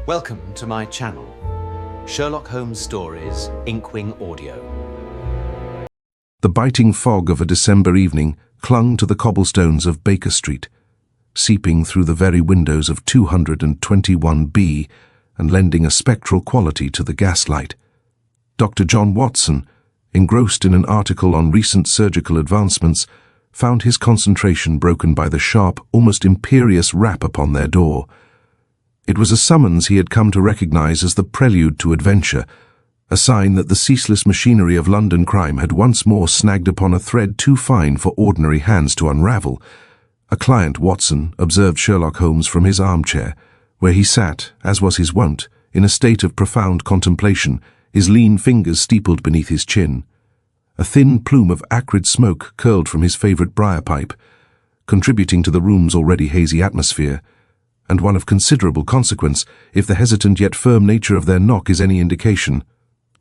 Welcome to my channel, Sherlock Holmes Stories, Inkwing Audio. The biting fog of a December evening clung to the cobblestones of Baker Street, seeping through the very windows of 221B and lending a spectral quality to the gaslight. Dr. John Watson, engrossed in an article on recent surgical advancements, found his concentration broken by the sharp, almost imperious rap upon their door. It was a summons he had come to recognize as the prelude to adventure, a sign that the ceaseless machinery of London crime had once more snagged upon a thread too fine for ordinary hands to unravel. A client, Watson, observed Sherlock Holmes from his armchair, where he sat, as was his wont, in a state of profound contemplation, his lean fingers steepled beneath his chin. A thin plume of acrid smoke curled from his favorite briar pipe, contributing to the room's already hazy atmosphere, and one of considerable consequence, if the hesitant yet firm nature of their knock is any indication.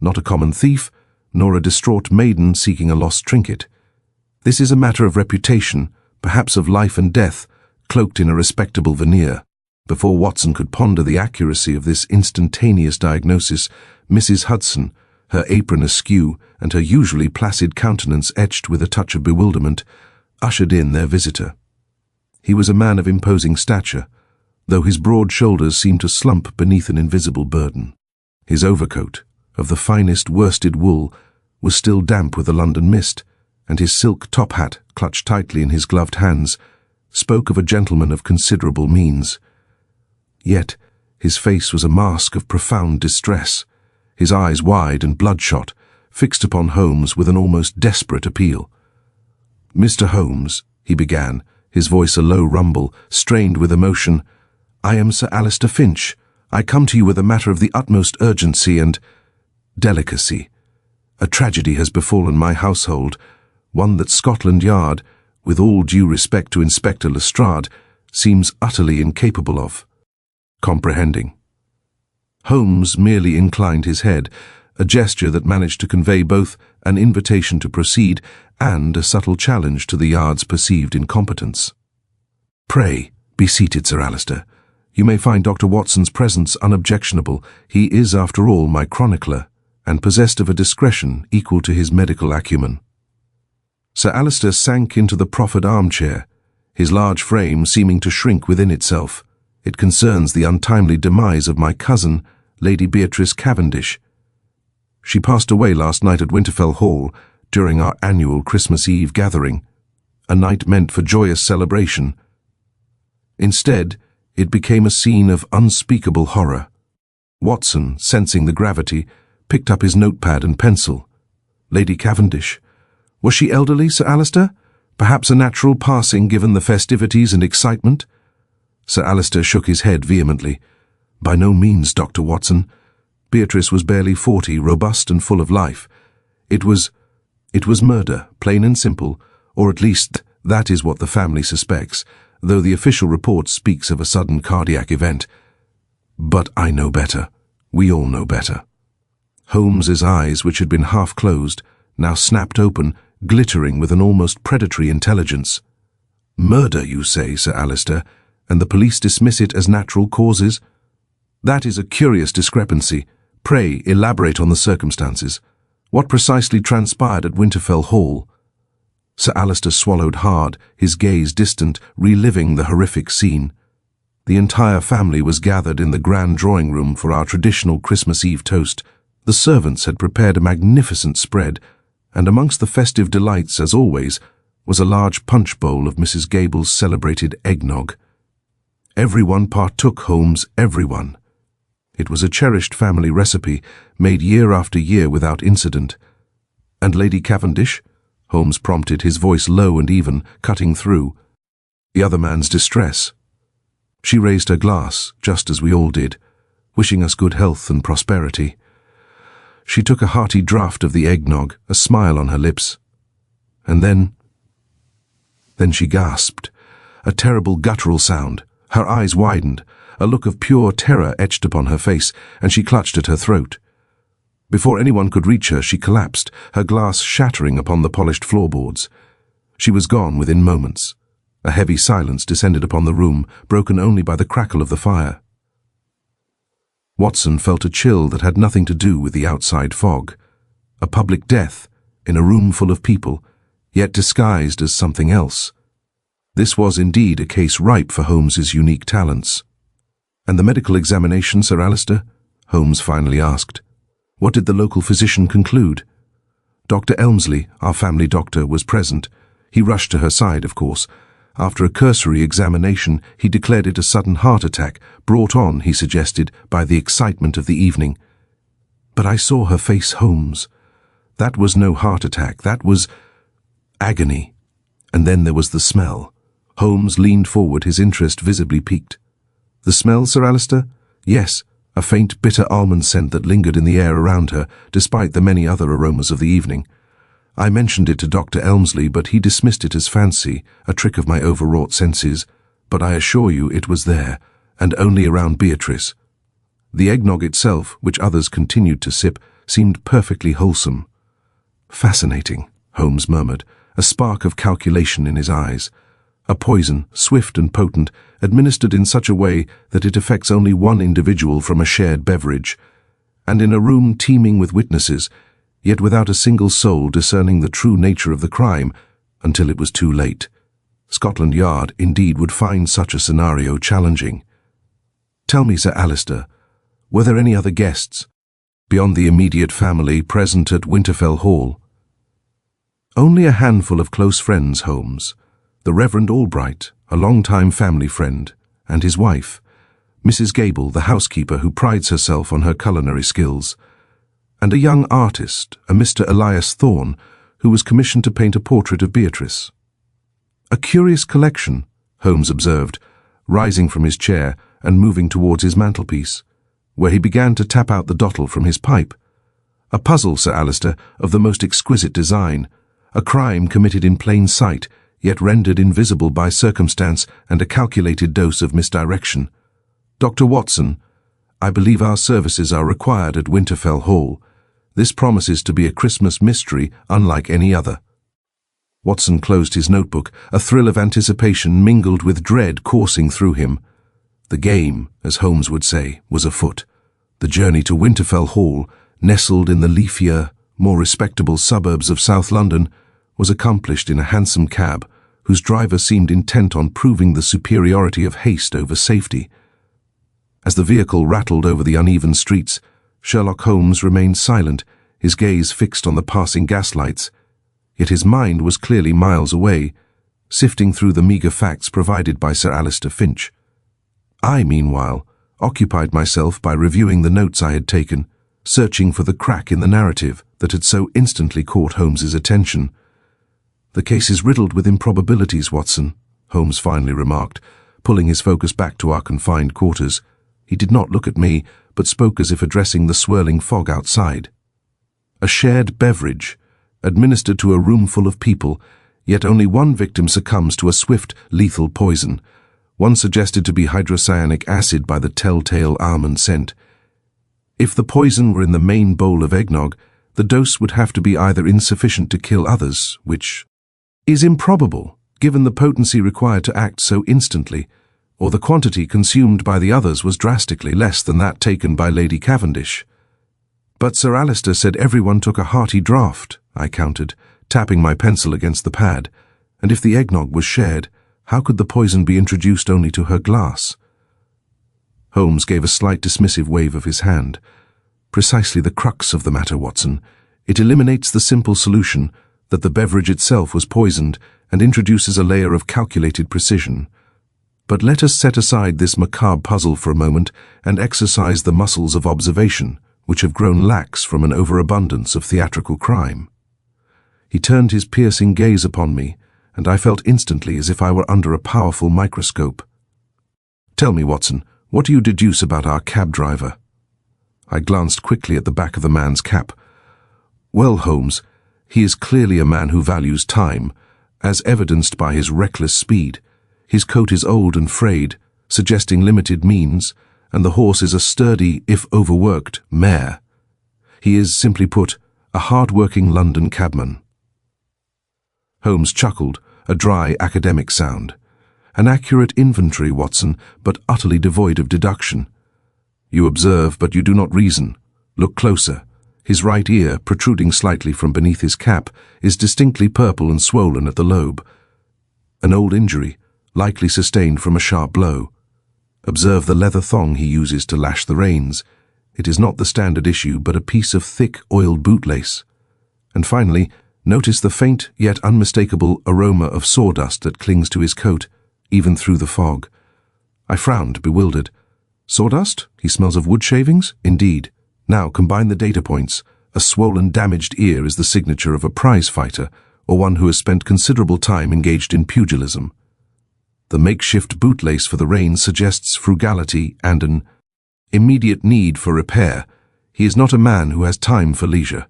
Not a common thief, nor a distraught maiden seeking a lost trinket. This is a matter of reputation, perhaps of life and death, cloaked in a respectable veneer. Before Watson could ponder the accuracy of this instantaneous diagnosis, Mrs. Hudson, her apron askew and her usually placid countenance etched with a touch of bewilderment, ushered in their visitor. He was a man of imposing stature, though his broad shoulders seemed to slump beneath an invisible burden. His overcoat, of the finest worsted wool, was still damp with the London mist, and his silk top hat, clutched tightly in his gloved hands, spoke of a gentleman of considerable means. Yet his face was a mask of profound distress, his eyes wide and bloodshot, fixed upon Holmes with an almost desperate appeal. "Mr. Holmes," he began, his voice a low rumble, strained with emotion, "I am Sir Alistair Finch. I come to you with a matter of the utmost urgency and delicacy. A tragedy has befallen my household, one that Scotland Yard, with all due respect to Inspector Lestrade, seems utterly incapable of comprehending." Holmes merely inclined his head, a gesture that managed to convey both an invitation to proceed and a subtle challenge to the Yard's perceived incompetence. "Pray, be seated, Sir Alistair. You may find Dr. Watson's presence unobjectionable. He is, after all, my chronicler, and possessed of a discretion equal to his medical acumen." Sir Alistair sank into the proffered armchair, his large frame seeming to shrink within itself. "It concerns the untimely demise of my cousin, Lady Beatrice Cavendish. She passed away last night at Winterfell Hall during our annual Christmas Eve gathering, a night meant for joyous celebration. Instead, it became a scene of unspeakable horror." Watson, sensing the gravity, picked up his notepad and pencil. "Lady Cavendish. Was she elderly, Sir Alistair? Perhaps a natural passing given the festivities and excitement?" Sir Alistair shook his head vehemently. "By no means, Dr. Watson. Beatrice was barely 40, robust and full of life. It was murder, plain and simple, or at least that is what the family suspects, though the official report speaks of a sudden cardiac event. But I know better. We all know better." Holmes's eyes, which had been half closed, now snapped open, glittering with an almost predatory intelligence. "Murder, you say, Sir Alistair, and the police dismiss it as natural causes? That is a curious discrepancy. Pray elaborate on the circumstances. What precisely transpired at Winterfell Hall?" Sir Alistair swallowed hard, his gaze distant, reliving the horrific scene. The entire family was gathered in the grand drawing-room for our traditional Christmas Eve toast. The servants had prepared a magnificent spread, and amongst the festive delights, as always, was a large punch bowl of Mrs. Gable's celebrated eggnog. Everyone partook, Holmes, everyone. It was a cherished family recipe, made year after year without incident. "And Lady Cavendish?" Holmes prompted, his voice low and even, cutting through the other man's distress. "She raised her glass, just as we all did, wishing us good health and prosperity. She took a hearty draught of the eggnog, a smile on her lips. And then she gasped, a terrible guttural sound. Her eyes widened, a look of pure terror etched upon her face, and she clutched at her throat. Before anyone could reach her, she collapsed, her glass shattering upon the polished floorboards. She was gone within moments. A heavy silence descended upon the room, broken only by the crackle of the fire. Watson felt a chill that had nothing to do with the outside fog. A public death, in a room full of people, yet disguised as something else. This was indeed a case ripe for Holmes's unique talents. "And the medical examination, Sir Alistair?" Holmes finally asked. "What did the local physician conclude?" Dr. Elmsley, our family doctor, was present. He rushed to her side, of course. After a cursory examination, he declared it a sudden heart attack, brought on, he suggested, by the excitement of the evening. But I saw her face, Holmes. That was no heart attack, that was agony. And then there was the smell. Holmes leaned forward, his interest visibly piqued. "The smell, Sir Alistair?" "Yes, a faint, bitter almond scent that lingered in the air around her, despite the many other aromas of the evening. I mentioned it to Dr. Elmsley, but he dismissed it as fancy, a trick of my overwrought senses. But I assure you it was there, and only around Beatrice. The eggnog itself, which others continued to sip, seemed perfectly wholesome." "Fascinating," Holmes murmured, a spark of calculation in his eyes. "A poison, swift and potent, administered in such a way that it affects only one individual from a shared beverage, and in a room teeming with witnesses, yet without a single soul discerning the true nature of the crime until it was too late. Scotland Yard, indeed, would find such a scenario challenging. Tell me, Sir Alistair, were there any other guests, beyond the immediate family, present at Winterfell Hall?" "Only a handful of close friends, Holmes. The Reverend Albright, a long-time family friend, and his wife, Mrs. Gable, the housekeeper who prides herself on her culinary skills, and a young artist, a Mr. Elias Thorne, who was commissioned to paint a portrait of Beatrice." "A curious collection," Holmes observed, rising from his chair and moving towards his mantelpiece, where he began to tap out the dottle from his pipe. "A puzzle, Sir Alistair, of the most exquisite design, a crime committed in plain sight, yet rendered invisible by circumstance and a calculated dose of misdirection. Dr. Watson, I believe our services are required at Winterfell Hall. This promises to be a Christmas mystery unlike any other." Watson closed his notebook, a thrill of anticipation mingled with dread coursing through him. The game, as Holmes would say, was afoot. The journey to Winterfell Hall, nestled in the leafier, more respectable suburbs of South London, was accomplished in a hansom cab, whose driver seemed intent on proving the superiority of haste over safety. As the vehicle rattled over the uneven streets, Sherlock Holmes remained silent, his gaze fixed on the passing gaslights. Yet his mind was clearly miles away, sifting through the meagre facts provided by Sir Alistair Finch. I, meanwhile, occupied myself by reviewing the notes I had taken, searching for the crack in the narrative that had so instantly caught Holmes's attention. "The case is riddled with improbabilities, Watson," Holmes finally remarked, pulling his focus back to our confined quarters. He did not look at me, but spoke as if addressing the swirling fog outside. "A shared beverage, administered to a room full of people, yet only one victim succumbs to a swift, lethal poison, one suggested to be hydrocyanic acid by the telltale almond scent. If the poison were in the main bowl of eggnog, the dose would have to be either insufficient to kill others, which is improbable, given the potency required to act so instantly, or the quantity consumed by the others was drastically less than that taken by Lady Cavendish. But Sir Alistair said everyone took a hearty draught," I countered, tapping my pencil against the pad, "and if the eggnog was shared, how could the poison be introduced only to her glass?" Holmes gave a slight dismissive wave of his hand. "Precisely the crux of the matter, Watson. It eliminates the simple solution that the beverage itself was poisoned and introduces a layer of calculated precision. But let us set aside this macabre puzzle for a moment and exercise the muscles of observation, which have grown lax from an overabundance of theatrical crime." He turned his piercing gaze upon me, and I felt instantly as if I were under a powerful microscope. "Tell me, Watson, what do you deduce about our cab driver?" I glanced quickly at the back of the man's cap. "Well, Holmes, he is clearly a man who values time, as evidenced by his reckless speed. His coat is old and frayed, suggesting limited means, and the horse is a sturdy, if overworked, mare. He is, simply put, a hard-working London cabman." Holmes chuckled, a dry academic sound. "An accurate inventory, Watson, but utterly devoid of deduction. You observe, but you do not reason. Look closer. His right ear, protruding slightly from beneath his cap, is distinctly purple and swollen at the lobe. An old injury, likely sustained from a sharp blow. Observe the leather thong he uses to lash the reins. It is not the standard issue, but a piece of thick, oiled bootlace. And finally, notice the faint yet unmistakable aroma of sawdust that clings to his coat, even through the fog. I frowned, bewildered. Sawdust? He smells of wood shavings? Indeed. Now combine the data points. A swollen, damaged ear is the signature of a prize fighter, or one who has spent considerable time engaged in pugilism. The makeshift bootlace for the reins suggests frugality and an immediate need for repair. He is not a man who has time for leisure.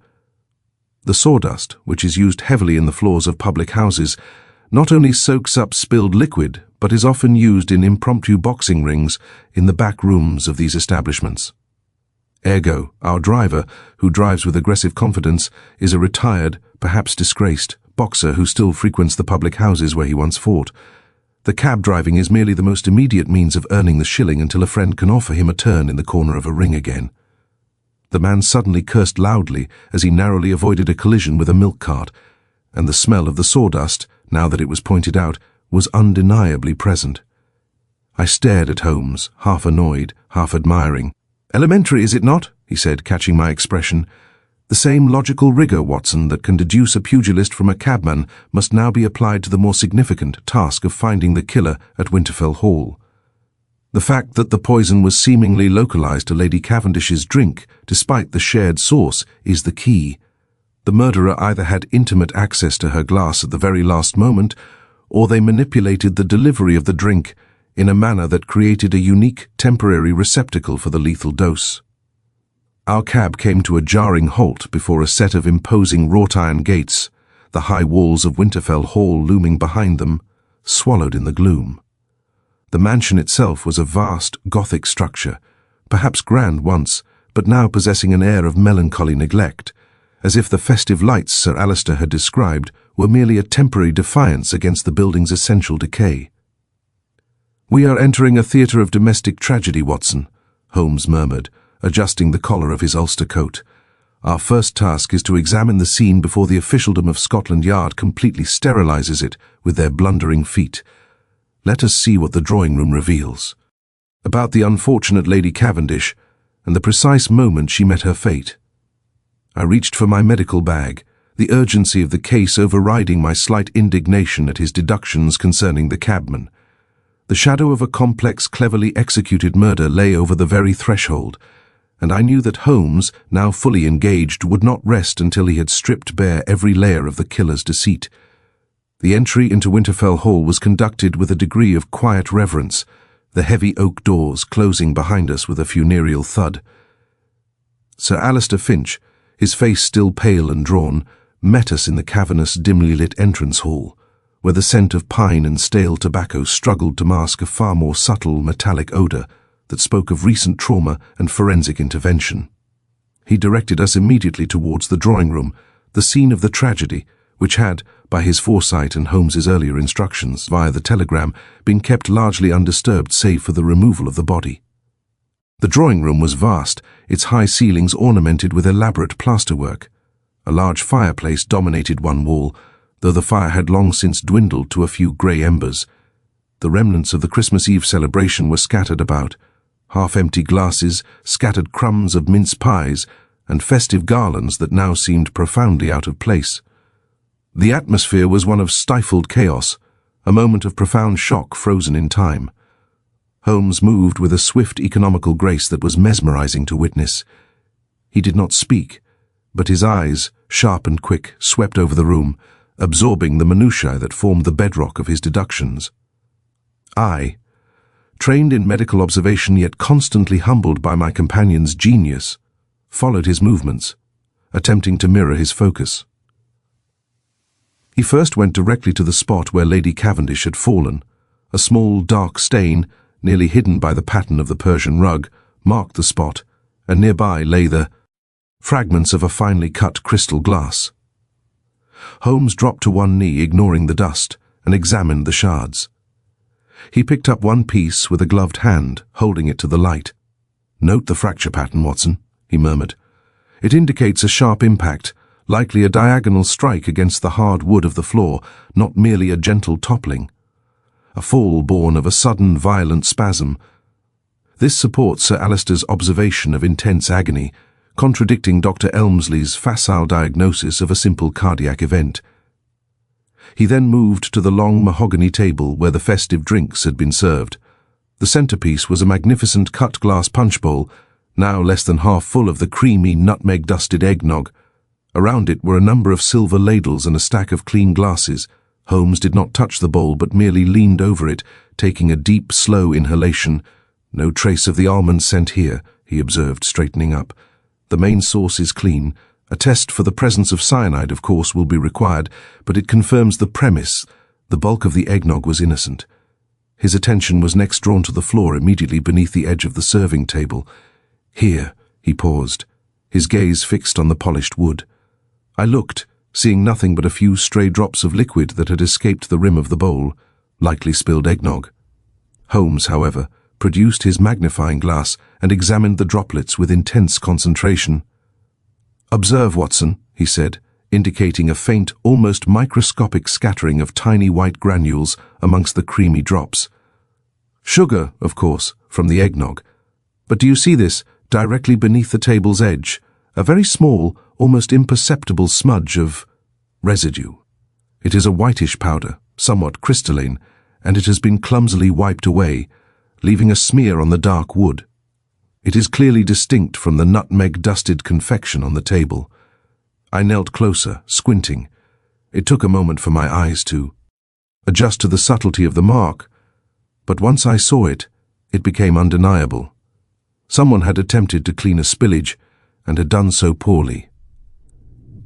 The sawdust, which is used heavily in the floors of public houses, not only soaks up spilled liquid, but is often used in impromptu boxing rings in the back rooms of these establishments. Ergo, our driver, who drives with aggressive confidence, is a retired, perhaps disgraced, boxer who still frequents the public houses where he once fought. The cab driving is merely the most immediate means of earning the shilling until a friend can offer him a turn in the corner of a ring again. The man suddenly cursed loudly as he narrowly avoided a collision with a milk cart, and the smell of the sawdust, now that it was pointed out, was undeniably present. I stared at Holmes, half annoyed, half admiring. "Elementary, is it not?" he said, catching my expression. "The same logical rigor, Watson, that can deduce a pugilist from a cabman must now be applied to the more significant task of finding the killer at Winterfell Hall. The fact that the poison was seemingly localized to Lady Cavendish's drink, despite the shared source, is the key. The murderer either had intimate access to her glass at the very last moment, or they manipulated the delivery of the drink in a manner that created a unique, temporary receptacle for the lethal dose." Our cab came to a jarring halt before a set of imposing wrought-iron gates, the high walls of Winterfell Hall looming behind them, swallowed in the gloom. The mansion itself was a vast, Gothic structure, perhaps grand once, but now possessing an air of melancholy neglect, as if the festive lights Sir Alistair had described were merely a temporary defiance against the building's essential decay. "We are entering a theatre of domestic tragedy, Watson," Holmes murmured, adjusting the collar of his Ulster coat. "Our first task is to examine the scene before the officialdom of Scotland Yard completely sterilizes it with their blundering feet. Let us see what the drawing-room reveals. About the unfortunate Lady Cavendish, and the precise moment she met her fate." I reached for my medical bag, the urgency of the case overriding my slight indignation at his deductions concerning the cabman. The shadow of a complex, cleverly executed murder lay over the very threshold, and I knew that Holmes, now fully engaged, would not rest until he had stripped bare every layer of the killer's deceit. The entry into Winterfell Hall was conducted with a degree of quiet reverence, the heavy oak doors closing behind us with a funereal thud. Sir Alistair Finch, his face still pale and drawn, met us in the cavernous, dimly lit entrance hall, where the scent of pine and stale tobacco struggled to mask a far more subtle, metallic odor that spoke of recent trauma and forensic intervention. He directed us immediately towards the drawing-room, the scene of the tragedy, which had, by his foresight and Holmes's earlier instructions via the telegram, been kept largely undisturbed save for the removal of the body. The drawing-room was vast, its high ceilings ornamented with elaborate plasterwork. A large fireplace dominated one wall, though the fire had long since dwindled to a few grey embers. The remnants of the Christmas Eve celebration were scattered about, half-empty glasses, scattered crumbs of mince pies, and festive garlands that now seemed profoundly out of place. The atmosphere was one of stifled chaos, a moment of profound shock frozen in time. Holmes moved with a swift, economical grace that was mesmerizing to witness. He did not speak, but his eyes, sharp and quick, swept over the room, absorbing the minutiae that formed the bedrock of his deductions. I, trained in medical observation yet constantly humbled by my companion's genius, followed his movements, attempting to mirror his focus. He first went directly to the spot where Lady Cavendish had fallen. A small, dark stain, nearly hidden by the pattern of the Persian rug, marked the spot, and nearby lay the fragments of a finely cut crystal glass. Holmes dropped to one knee, ignoring the dust, and examined the shards. He picked up one piece with a gloved hand, holding it to the light. "Note the fracture pattern, Watson," he murmured. "It indicates a sharp impact, likely a diagonal strike against the hard wood of the floor, not merely a gentle toppling. A fall born of a sudden, violent spasm. This supports Sir Alister's observation of intense agony, contradicting Dr. Elmsley's facile diagnosis of a simple cardiac event." He then moved to the long mahogany table where the festive drinks had been served. The centerpiece was a magnificent cut-glass punch bowl, now less than half full of the creamy, nutmeg-dusted eggnog. Around it were a number of silver ladles and a stack of clean glasses. Holmes did not touch the bowl, but merely leaned over it, taking a deep, slow inhalation. "No trace of the almond scent here," he observed, straightening up. "The main source is clean. A test for the presence of cyanide, of course, will be required, but it confirms the premise. The bulk of the eggnog was innocent." His attention was next drawn to the floor immediately beneath the edge of the serving table. "Here," he paused, his gaze fixed on the polished wood. I looked, seeing nothing but a few stray drops of liquid that had escaped the rim of the bowl, likely spilled eggnog. Holmes, however, produced his magnifying glass and examined the droplets with intense concentration. "Observe, Watson," he said, indicating a faint, almost microscopic scattering of tiny white granules amongst the creamy drops. "Sugar, of course, from the eggnog. But do you see this, directly beneath the table's edge? A very small, almost imperceptible smudge of residue. It is a whitish powder, somewhat crystalline, and it has been clumsily wiped away, leaving a smear on the dark wood. It is clearly distinct from the nutmeg-dusted confection on the table." I knelt closer, squinting. It took a moment for my eyes to adjust to the subtlety of the mark, but once I saw it, it became undeniable. Someone had attempted to clean a spillage, and had done so poorly.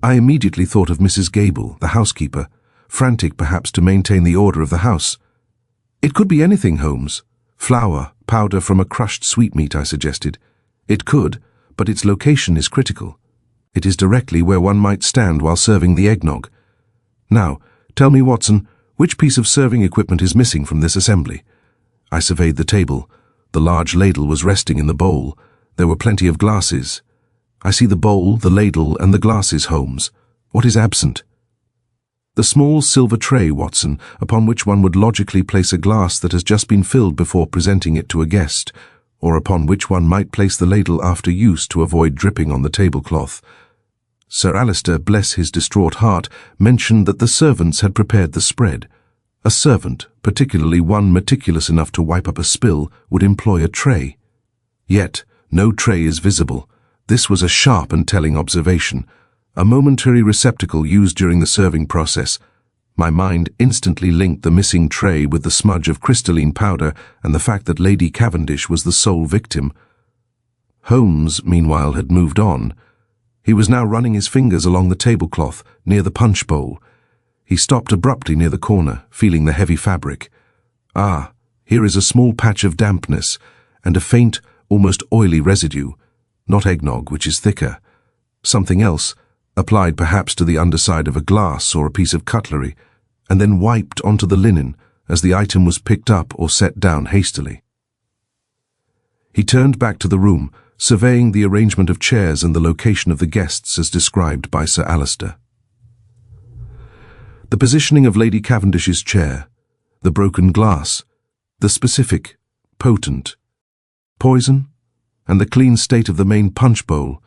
I immediately thought of Mrs. Gable, the housekeeper, frantic perhaps to maintain the order of the house. "It could be anything, Holmes. Flour, powder from a crushed sweetmeat," I suggested. "It could, but its location is critical. It is directly where one might stand while serving the eggnog. Now, tell me, Watson, which piece of serving equipment is missing from this assembly?" I surveyed the table. The large ladle was resting in the bowl. There were plenty of glasses. "I see the bowl, the ladle, and the glasses, Holmes. What is absent?" "The small silver tray, Watson, upon which one would logically place a glass that has just been filled before presenting it to a guest, or upon which one might place the ladle after use to avoid dripping on the tablecloth. Sir Alister, bless his distraught heart, mentioned that the servants had prepared the spread. A servant, particularly one meticulous enough to wipe up a spill, would employ a tray. Yet, no tray is visible. This was a sharp and telling observation. A momentary receptacle used during the serving process. My mind instantly linked the missing tray with the smudge of crystalline powder and the fact that Lady Cavendish was the sole victim. Holmes, meanwhile, had moved on. He was now running his fingers along the tablecloth, near the punch bowl. He stopped abruptly near the corner, feeling the heavy fabric. "Ah, here is a small patch of dampness, and a faint, almost oily residue. Not eggnog, which is thicker. Something else, applied perhaps to the underside of a glass or a piece of cutlery, and then wiped onto the linen as the item was picked up or set down hastily." He turned back to the room, surveying the arrangement of chairs and the location of the guests as described by Sir Alister. The positioning of Lady Cavendish's chair, the broken glass, the specific, potent, poison, and the clean state of the main punch bowl,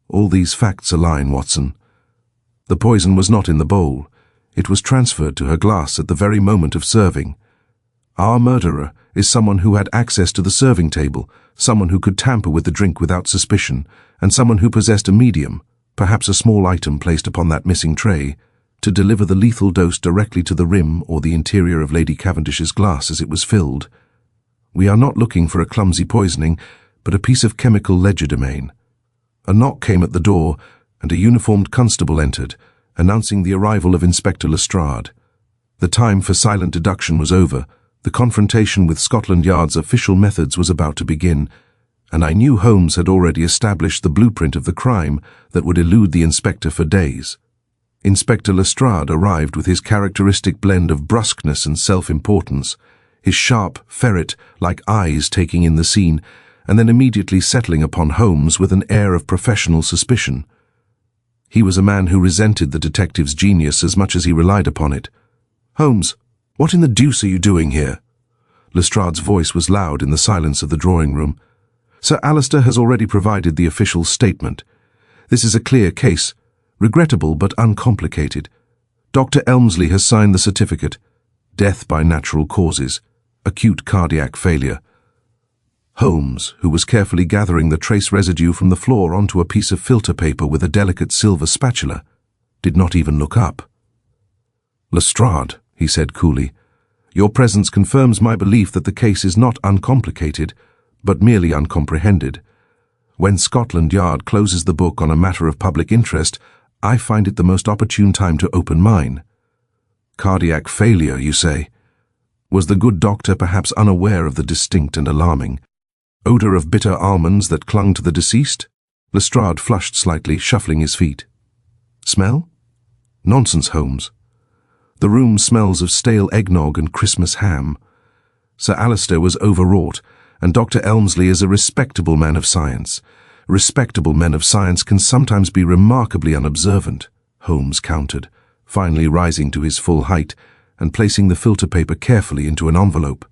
all these facts align, Watson. The poison was not in the bowl. It was transferred to her glass at the very moment of serving. Our murderer is someone who had access to the serving table, someone who could tamper with the drink without suspicion, and someone who possessed a medium, perhaps a small item placed upon that missing tray, to deliver the lethal dose directly to the rim or the interior of Lady Cavendish's glass as it was filled. We are not looking for a clumsy poisoning, but a piece of chemical legerdemain. A knock came at the door, and a uniformed constable entered, announcing the arrival of Inspector Lestrade. The time for silent deduction was over. The confrontation with Scotland Yard's official methods was about to begin, and I knew Holmes had already established the blueprint of the crime that would elude the inspector for days. Inspector Lestrade arrived with his characteristic blend of brusqueness and self-importance, his sharp, ferret-like eyes taking in the scene, and then immediately settling upon Holmes with an air of professional suspicion. He was a man who resented the detective's genius as much as he relied upon it. "Holmes, what in the deuce are you doing here?" Lestrade's voice was loud in the silence of the drawing-room. "Sir Alistair has already provided the official statement. This is a clear case, regrettable but uncomplicated. Dr. Elmsley has signed the certificate. Death by natural causes, acute cardiac failure." Holmes, who was carefully gathering the trace residue from the floor onto a piece of filter paper with a delicate silver spatula, did not even look up. "Lestrade," he said coolly, "your presence confirms my belief that the case is not uncomplicated, but merely uncomprehended. When Scotland Yard closes the book on a matter of public interest, I find it the most opportune time to open mine. Cardiac failure, you say? Was the good doctor perhaps unaware of the distinct and alarming odor of bitter almonds that clung to the deceased?" Lestrade flushed slightly, shuffling his feet. "Smell? Nonsense, Holmes. The room smells of stale eggnog and Christmas ham. Sir Alistair was overwrought, and Dr. Elmsley is a respectable man of science. Respectable men of science can sometimes be remarkably unobservant," Holmes countered, finally rising to his full height and placing the filter paper carefully into an envelope.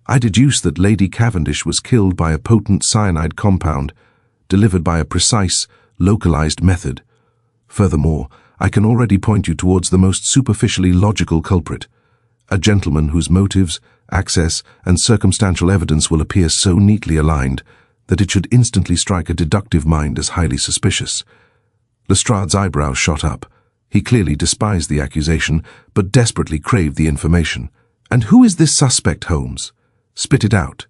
"I deduce that Lady Cavendish was killed by a potent cyanide compound, delivered by a precise, localized method. Furthermore, I can already point you towards the most superficially logical culprit, a gentleman whose motives, access, and circumstantial evidence will appear so neatly aligned that it should instantly strike a deductive mind as highly suspicious." Lestrade's eyebrows shot up. He clearly despised the accusation, but desperately craved the information. "And who is this suspect, Holmes? Spit it out."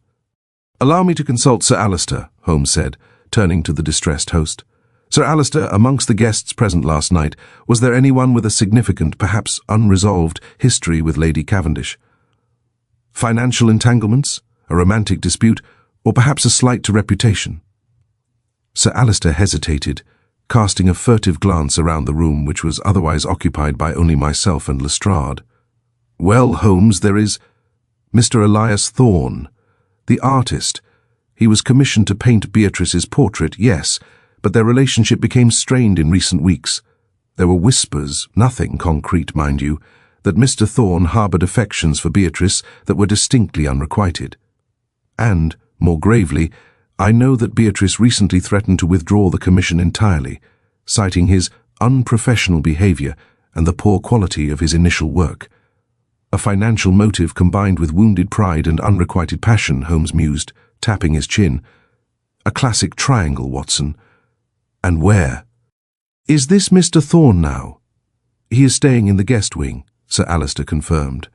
"Allow me to consult Sir Alistair," Holmes said, turning to the distressed host. "Sir Alistair, amongst the guests present last night, was there anyone with a significant, perhaps unresolved, history with Lady Cavendish? Financial entanglements, a romantic dispute, or perhaps a slight to reputation?" Sir Alistair hesitated, casting a furtive glance around the room which was otherwise occupied by only myself and Lestrade. "Well, Holmes, there is Mr. Elias Thorne, the artist. He was commissioned to paint Beatrice's portrait, yes, but their relationship became strained in recent weeks. There were whispers, nothing concrete, mind you, that Mr. Thorne harbored affections for Beatrice that were distinctly unrequited. And, more gravely, I know that Beatrice recently threatened to withdraw the commission entirely, citing his unprofessional behavior and the poor quality of his initial work. A financial motive combined with wounded pride and unrequited passion," Holmes mused, tapping his chin. "A classic triangle, Watson. And where?" "Is this Mr. Thorne now?" "He is staying in the guest wing," Sir Alistair confirmed.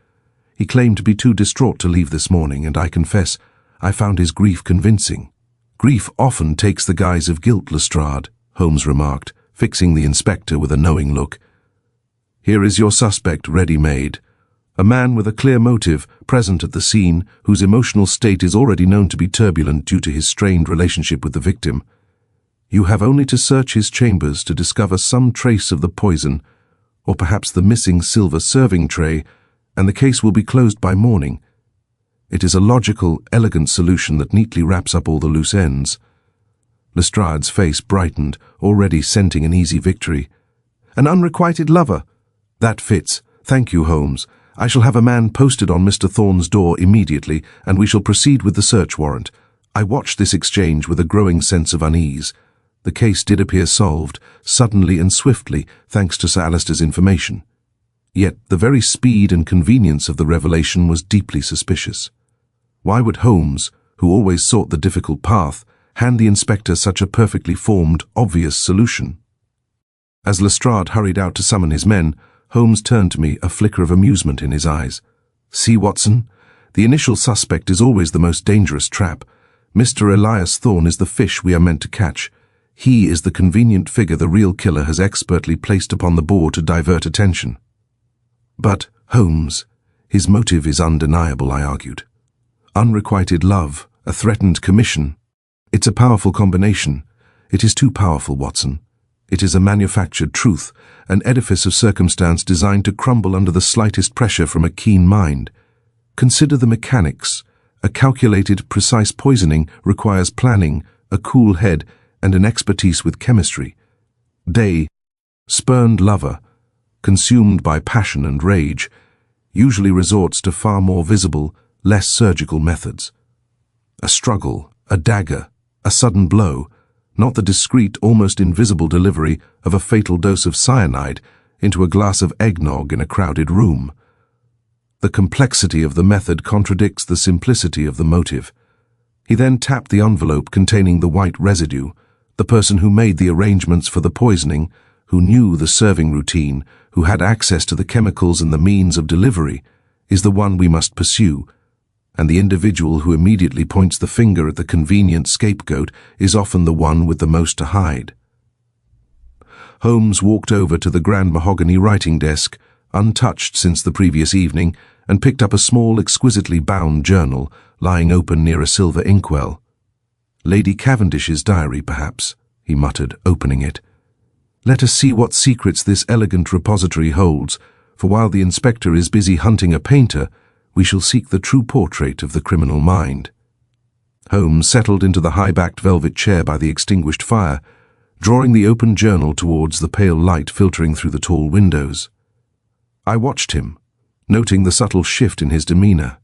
"He claimed to be too distraught to leave this morning, and I confess I found his grief convincing." "Grief often takes the guise of guilt, Lestrade," Holmes remarked, fixing the inspector with a knowing look. "Here is your suspect ready-made. A man with a clear motive, present at the scene, whose emotional state is already known to be turbulent due to his strained relationship with the victim. You have only to search his chambers to discover some trace of the poison, or perhaps the missing silver serving tray, and the case will be closed by morning. It is a logical, elegant solution that neatly wraps up all the loose ends." Lestrade's face brightened, already scenting an easy victory. "An unrequited lover? That fits. Thank you, Holmes. I shall have a man posted on Mr. Thorne's door immediately, and we shall proceed with the search warrant." I watched this exchange with a growing sense of unease. The case did appear solved, suddenly and swiftly, thanks to Sir Alistair's information. Yet the very speed and convenience of the revelation was deeply suspicious. Why would Holmes, who always sought the difficult path, hand the inspector such a perfectly formed, obvious solution? As Lestrade hurried out to summon his men, Holmes turned to me, a flicker of amusement in his eyes. "See, Watson, the initial suspect is always the most dangerous trap. Mr. Elias Thorne is the fish we are meant to catch. He is the convenient figure the real killer has expertly placed upon the board to divert attention." "But, Holmes, his motive is undeniable," I argued. "Unrequited love, a threatened commission. It's a powerful combination. It is too powerful, Watson. It is a manufactured truth, an edifice of circumstance designed to crumble under the slightest pressure from a keen mind. Consider the mechanics, A calculated, precise poisoning requires planning, a cool head, and an expertise with chemistry. Day, spurned lover, consumed by passion and rage, usually resorts to far more visible, less surgical methods. A struggle, a dagger, a sudden blow, not the discreet, almost invisible delivery of a fatal dose of cyanide into a glass of eggnog in a crowded room. The complexity of the method contradicts the simplicity of the motive. He then tapped the envelope containing the white residue. The person who made the arrangements for the poisoning, who knew the serving routine, who had access to the chemicals and the means of delivery, is the one we must pursue, and the individual who immediately points the finger at the convenient scapegoat is often the one with the most to hide. Holmes walked over to the grand mahogany writing desk, untouched since the previous evening, and picked up a small, exquisitely bound journal lying open near a silver inkwell. "Lady Cavendish's diary, perhaps," he muttered, opening it. "Let us see what secrets this elegant repository holds, for while the inspector is busy hunting a painter, we shall seek the true portrait of the criminal mind." Holmes settled into the high-backed velvet chair by the extinguished fire, drawing the open journal towards the pale light filtering through the tall windows. I watched him, noting the subtle shift in his demeanor.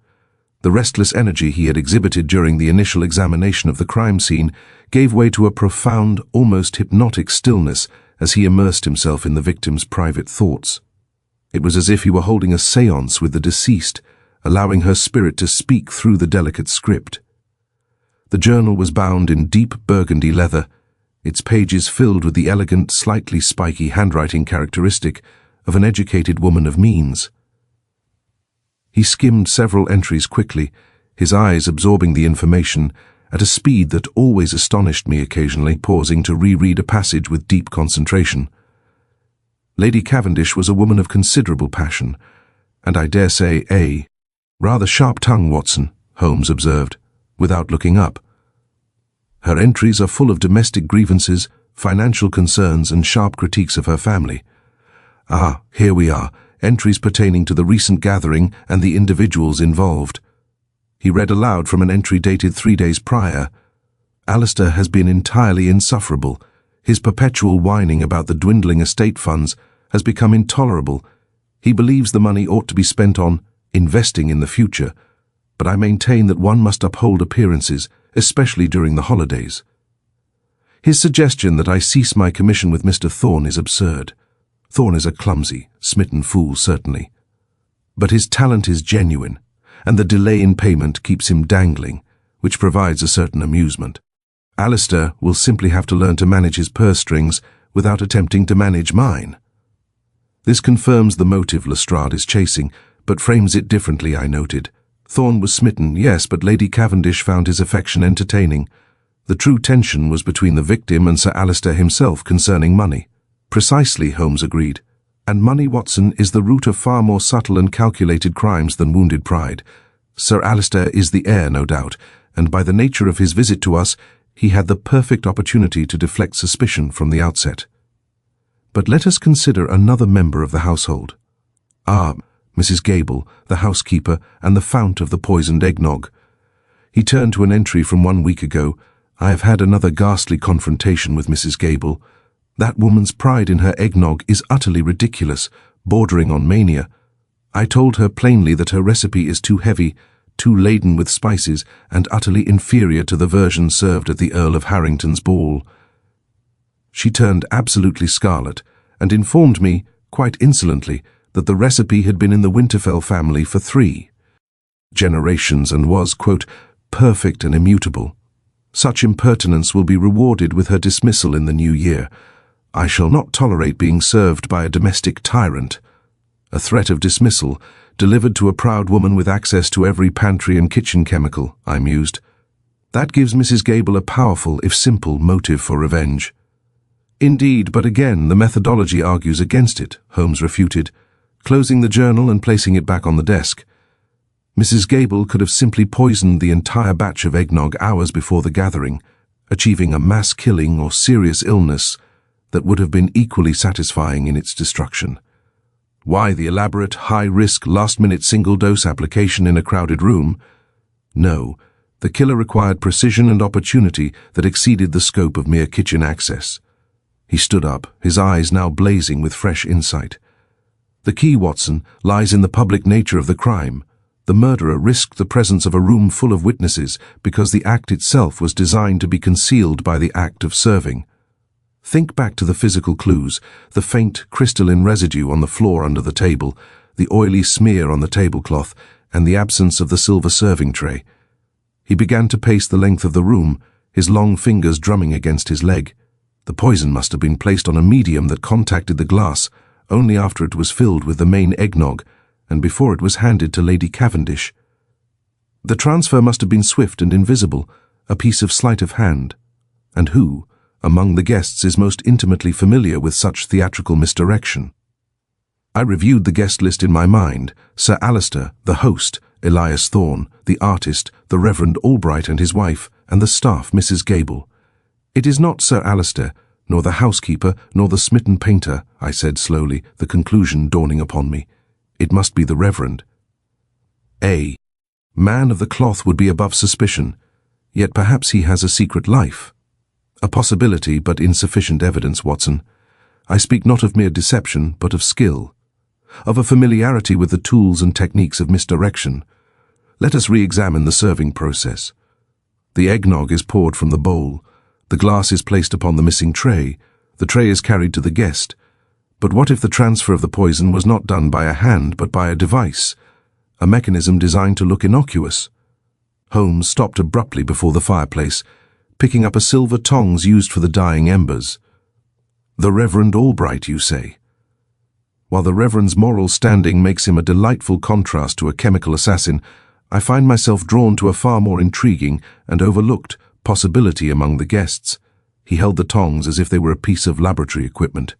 The restless energy he had exhibited during the initial examination of the crime scene gave way to a profound, almost hypnotic stillness as he immersed himself in the victim's private thoughts. It was as if he were holding a séance with the deceased, allowing her spirit to speak through the delicate script. The journal was bound in deep burgundy leather, its pages filled with the elegant, slightly spiky handwriting characteristic of an educated woman of means. He skimmed several entries quickly, his eyes absorbing the information at a speed that always astonished me, occasionally pausing to reread a passage with deep concentration. Lady Cavendish was a woman of considerable passion, and I dare say a rather sharp tongue, Watson, Holmes observed, without looking up. Her entries are full of domestic grievances, financial concerns, and sharp critiques of her family. Ah, here we are, entries pertaining to the recent gathering and the individuals involved. He read aloud from an entry dated 3 days prior. "Alistair has been entirely insufferable. His perpetual whining about the dwindling estate funds has become intolerable. He believes the money ought to be spent on investing in the future, but I maintain that one must uphold appearances, especially during the holidays. His suggestion that I cease my commission with Mr. Thorne is absurd. Thorne is a clumsy, smitten fool, certainly. But his talent is genuine, and the delay in payment keeps him dangling, which provides a certain amusement. Alistair will simply have to learn to manage his purse strings without attempting to manage mine." This confirms the motive Lestrade is chasing, but frames it differently, I noted. Thorne was smitten, yes, but Lady Cavendish found his affection entertaining. The true tension was between the victim and Sir Alistair himself concerning money. "Precisely," Holmes agreed. "And money, Watson, is the root of far more subtle and calculated crimes than wounded pride. Sir Alistair is the heir, no doubt, and by the nature of his visit to us, he had the perfect opportunity to deflect suspicion from the outset. But let us consider another member of the household. Mrs. Gable, the housekeeper and the fount of the poisoned eggnog." He turned to an entry from 1 week ago. "I have had another ghastly confrontation with Mrs. Gable. That woman's pride in her eggnog is utterly ridiculous, bordering on mania. I told her plainly that her recipe is too heavy, too laden with spices, and utterly inferior to the version served at the Earl of Harrington's ball. She turned absolutely scarlet, and informed me, quite insolently, that the recipe had been in the Winterfell family for 3 generations and was, quote, perfect and immutable. Such impertinence will be rewarded with her dismissal in the new year. I shall not tolerate being served by a domestic tyrant." A threat of dismissal, delivered to a proud woman with access to every pantry and kitchen chemical, I mused. That gives Mrs. Gable a powerful, if simple, motive for revenge. "Indeed, but again, the methodology argues against it," Holmes refuted, closing the journal and placing it back on the desk. "Mrs. Gable could have simply poisoned the entire batch of eggnog hours before the gathering, achieving a mass killing or serious illness that would have been equally satisfying in its destruction. Why the elaborate, high-risk, last-minute single-dose application in a crowded room? No, the killer required precision and opportunity that exceeded the scope of mere kitchen access. He stood up, his eyes now blazing with fresh insight. The key, Watson, lies in the public nature of the crime. The murderer risked the presence of a room full of witnesses because the act itself was designed to be concealed by the act of serving. Think back to the physical clues, the faint crystalline residue on the floor under the table, the oily smear on the tablecloth, and the absence of the silver serving tray. He began to pace the length of the room, his long fingers drumming against his leg. The poison must have been placed on a medium that contacted the glass only after it was filled with the main eggnog and before it was handed to Lady Cavendish. The transfer must have been swift and invisible, a piece of sleight of hand. And who, among the guests, is most intimately familiar with such theatrical misdirection? I reviewed the guest list in my mind: Sir Alistair, the host, Elias Thorne, the artist, the Reverend Albright and his wife, and the staff, Mrs. Gable. It is not Sir Alistair, nor the housekeeper, nor the smitten painter, I said slowly, the conclusion dawning upon me. It must be the Reverend. A man of the cloth would be above suspicion, yet perhaps he has a secret life. A possibility, but insufficient evidence, Watson. I speak not of mere deception, but of skill, of a familiarity with the tools and techniques of misdirection. Let us re-examine the serving process. The eggnog is poured from the bowl. The glass is placed upon the missing tray. The tray is carried to the guest. But what if the transfer of the poison was not done by a hand, but by a device, a mechanism designed to look innocuous? Holmes stopped abruptly before the fireplace, picking up a silver tongs used for the dying embers. The Reverend Albright, you say? While the Reverend's moral standing makes him a delightful contrast to a chemical assassin, I find myself drawn to a far more intriguing and overlooked possibility among the guests. He held the tongs as if they were a piece of laboratory equipment.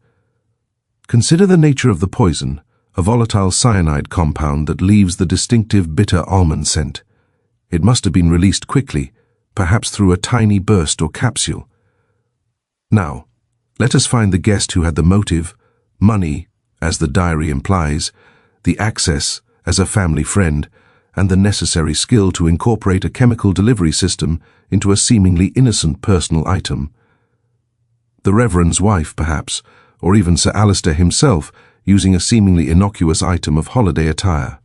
Consider the nature of the poison, a volatile cyanide compound that leaves the distinctive bitter almond scent. It must have been released quickly, perhaps through a tiny burst or capsule. Now, let us find the guest who had the motive, money, as the diary implies, the access as a family friend, and the necessary skill to incorporate a chemical delivery system into a seemingly innocent personal item. The Reverend's wife, perhaps, or even Sir Alistair himself, using a seemingly innocuous item of holiday attire.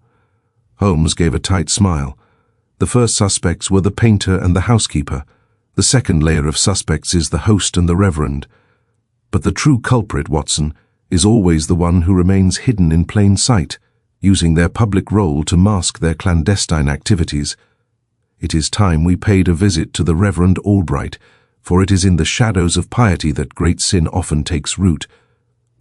Holmes gave a tight smile. The first suspects were the painter and the housekeeper. The second layer of suspects is the host and the Reverend. But the true culprit, Watson, is always the one who remains hidden in plain sight, using their public role to mask their clandestine activities. It is time we paid a visit to the Reverend Albright, for it is in the shadows of piety that great sin often takes root.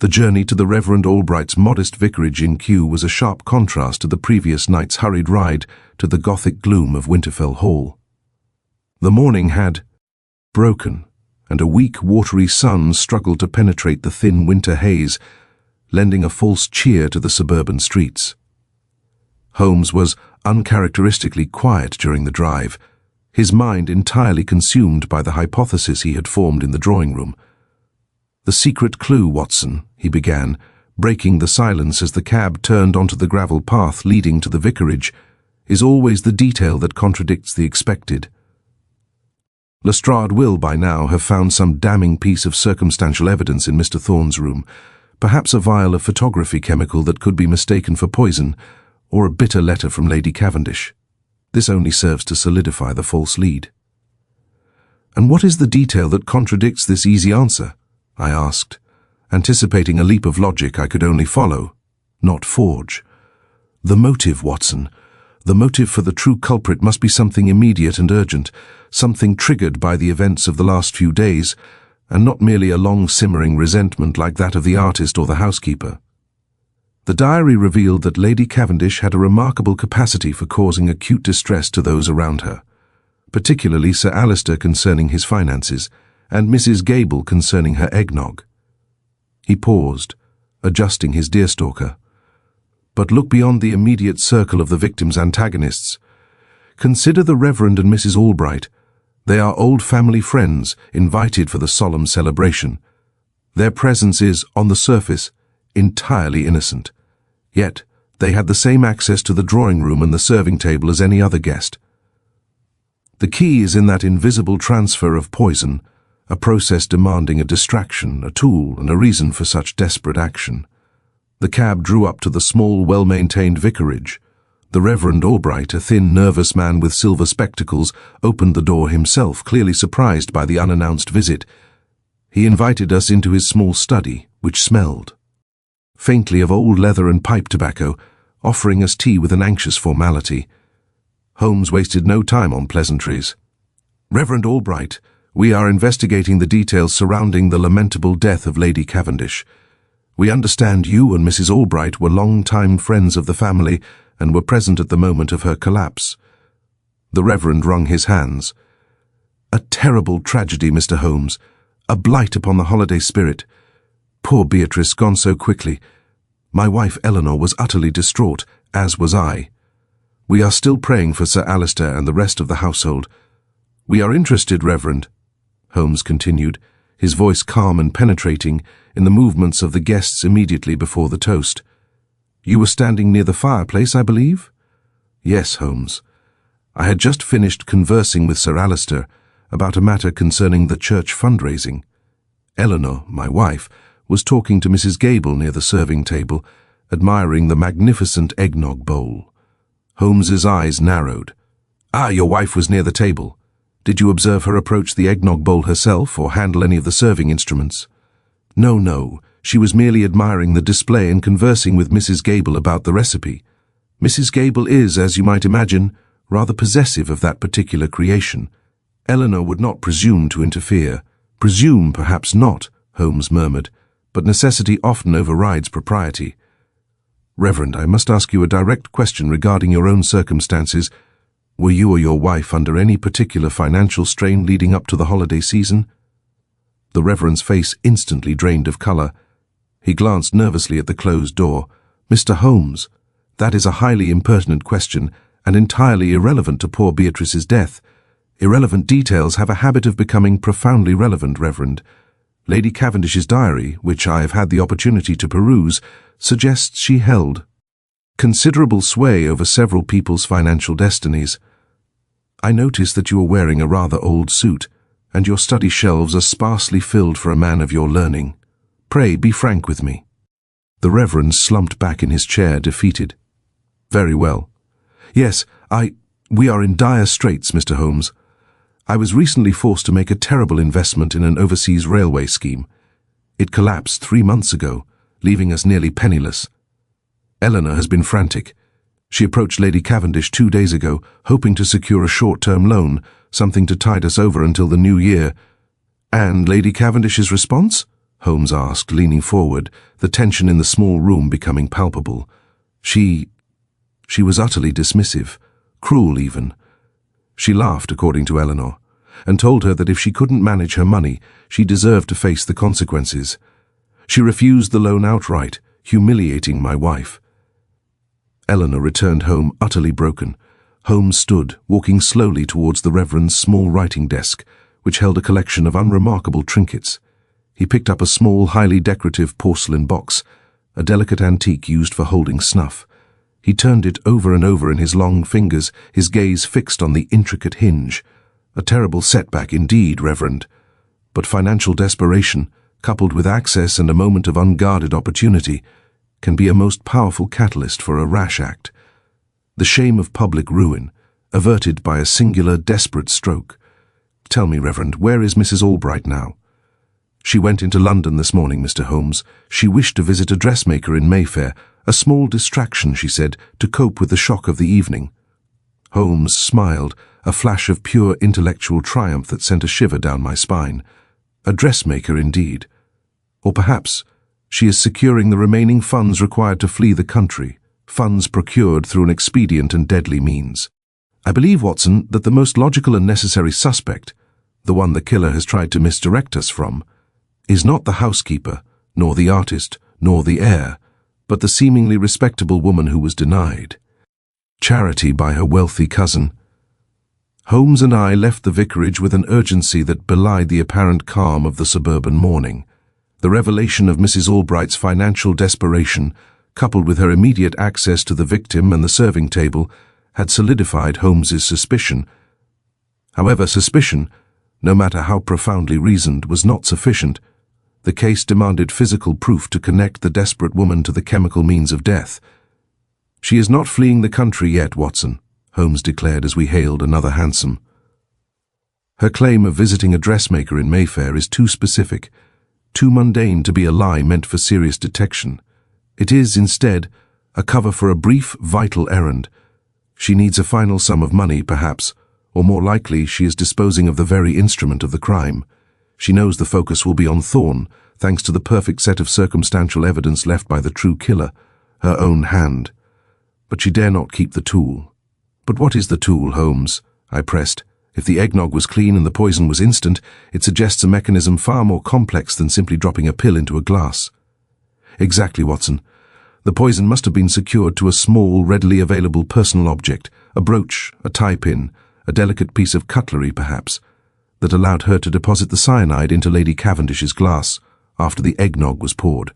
The journey to the Reverend Albright's modest vicarage in Kew was a sharp contrast to the previous night's hurried ride to the Gothic gloom of Winterfell Hall. The morning had broken, and a weak, watery sun struggled to penetrate the thin winter haze, lending a false cheer to the suburban streets. Holmes was uncharacteristically quiet during the drive, his mind entirely consumed by the hypothesis he had formed in the drawing-room. "The secret clue, Watson," he began, breaking the silence as the cab turned onto the gravel path leading to the vicarage, "is always the detail that contradicts the expected. Lestrade will, by now, have found some damning piece of circumstantial evidence in Mr. Thorne's room, perhaps a vial of photography chemical that could be mistaken for poison, or a bitter letter from Lady Cavendish. This only serves to solidify the false lead." "And what is the detail that contradicts this easy answer?" I asked, anticipating a leap of logic I could only follow, not forge. "The motive, Watson. The motive for the true culprit must be something immediate and urgent, something triggered by the events of the last few days, and not merely a long-simmering resentment like that of the artist or the housekeeper." The diary revealed that Lady Cavendish had a remarkable capacity for causing acute distress to those around her, particularly Sir Alistair concerning his finances, and Mrs. Gable concerning her eggnog. He paused, adjusting his deerstalker. "But look beyond the immediate circle of the victim's antagonists. Consider the Reverend and Mrs. Albright. They are old family friends, invited for the solemn celebration. Their presence is, on the surface, entirely innocent. Yet, they had the same access to the drawing room and the serving table as any other guest. The key is in that invisible transfer of poison, a process demanding a distraction, a tool, and a reason for such desperate action. The cab drew up to the small, well-maintained vicarage. The Reverend Albright, a thin, nervous man with silver spectacles, opened the door himself, clearly surprised by the unannounced visit. He invited us into his small study, which smelled faintly of old leather and pipe tobacco, offering us tea with an anxious formality. Holmes wasted no time on pleasantries. "Reverend Albright, we are investigating the details surrounding the lamentable death of Lady Cavendish. We understand you and Mrs. Albright were long-time friends of the family and were present at the moment of her collapse." The Reverend wrung his hands. "A terrible tragedy, Mr. Holmes, a blight upon the holiday spirit. Poor Beatrice, gone so quickly. My wife Eleanor was utterly distraught, as was I. We are still praying for Sir Alistair and the rest of the household. We are interested, Reverend," Holmes continued, his voice calm and penetrating, in the movements of the guests immediately before the toast. "You were standing near the fireplace, I believe?" "Yes, Holmes. I had just finished conversing with Sir Alistair about a matter concerning the church fundraising. Eleanor, my wife, was talking to Mrs. Gable near the serving table, admiring the magnificent eggnog bowl." Holmes's eyes narrowed. "Ah, your wife was near the table. Did you observe her approach the eggnog bowl herself or handle any of the serving instruments?" No. She was merely admiring the display and conversing with Mrs. Gable about the recipe. Mrs. Gable is, as you might imagine, rather possessive of that particular creation. Eleanor would not presume to interfere. "Presume, perhaps not," Holmes murmured, "but necessity often overrides propriety. Reverend, I must ask you a direct question regarding your own circumstances. Were you or your wife under any particular financial strain leading up to the holiday season?" The Reverend's face instantly drained of colour. He glanced nervously at the closed door. "Mr. Holmes, that is a highly impertinent question and entirely irrelevant to poor Beatrice's death. Irrelevant details have a habit of becoming profoundly relevant, Reverend. Lady Cavendish's diary, which I have had the opportunity to peruse, suggests she held considerable sway over several people's financial destinies. I notice that you are wearing a rather old suit, and your study shelves are sparsely filled for a man of your learning. Pray be frank with me." The Reverend slumped back in his chair, defeated. "Very well. Yes, we are in dire straits, Mr. Holmes. I was recently forced to make a terrible investment in an overseas railway scheme. It collapsed 3 months ago, leaving us nearly penniless. Eleanor has been frantic. She approached Lady Cavendish 2 days ago, hoping to secure a short-term loan, something to tide us over until the new year." "And Lady Cavendish's response?" Holmes asked, leaning forward, the tension in the small room becoming palpable. She was utterly dismissive, cruel even. She laughed, according to Eleanor, and told her that if she couldn't manage her money, she deserved to face the consequences. She refused the loan outright, humiliating my wife. Eleanor returned home utterly broken. Holmes stood, walking slowly towards the Reverend's small writing desk, which held a collection of unremarkable trinkets. He picked up a small, highly decorative porcelain box, a delicate antique used for holding snuff. He turned it over and over in his long fingers, his gaze fixed on the intricate hinge. "A terrible setback indeed, Reverend. But financial desperation, coupled with access and a moment of unguarded opportunity, can be a most powerful catalyst for a rash act. The shame of public ruin, averted by a singular, desperate stroke. Tell me, Reverend, where is Mrs. Albright now?" "She went into London this morning, Mr. Holmes. She wished to visit a dressmaker in Mayfair, a small distraction, she said, to cope with the shock of the evening." Holmes smiled, a flash of pure intellectual triumph that sent a shiver down my spine. A dressmaker indeed. Or perhaps she is securing the remaining funds required to flee the country, funds procured through an expedient and deadly means. I believe, Watson, that the most logical and necessary suspect, the one the killer has tried to misdirect us from, is not the housekeeper, nor the artist, nor the heir, but the seemingly respectable woman who was denied charity by her wealthy cousin. Holmes and I left the vicarage with an urgency that belied the apparent calm of the suburban morning. The revelation of Mrs. Albright's financial desperation, coupled with her immediate access to the victim and the serving table, had solidified Holmes's suspicion. However, suspicion, no matter how profoundly reasoned, was not sufficient. The case demanded physical proof to connect the desperate woman to the chemical means of death. "She is not fleeing the country yet, Watson," Holmes declared as we hailed another hansom. "Her claim of visiting a dressmaker in Mayfair is too specific, too mundane to be a lie meant for serious detection. It is, instead, a cover for a brief, vital errand. She needs a final sum of money, perhaps, or more likely she is disposing of the very instrument of the crime. She knows the focus will be on Thorne, thanks to the perfect set of circumstantial evidence left by the true killer, her own hand. But she dare not keep the tool." "But what is the tool, Holmes?" I pressed. "If the eggnog was clean and the poison was instant, it suggests a mechanism far more complex than simply dropping a pill into a glass." "Exactly, Watson. The poison must have been secured to a small, readily available personal object, a brooch, a tie-pin, a delicate piece of cutlery, perhaps, that allowed her to deposit the cyanide into Lady Cavendish's glass after the eggnog was poured,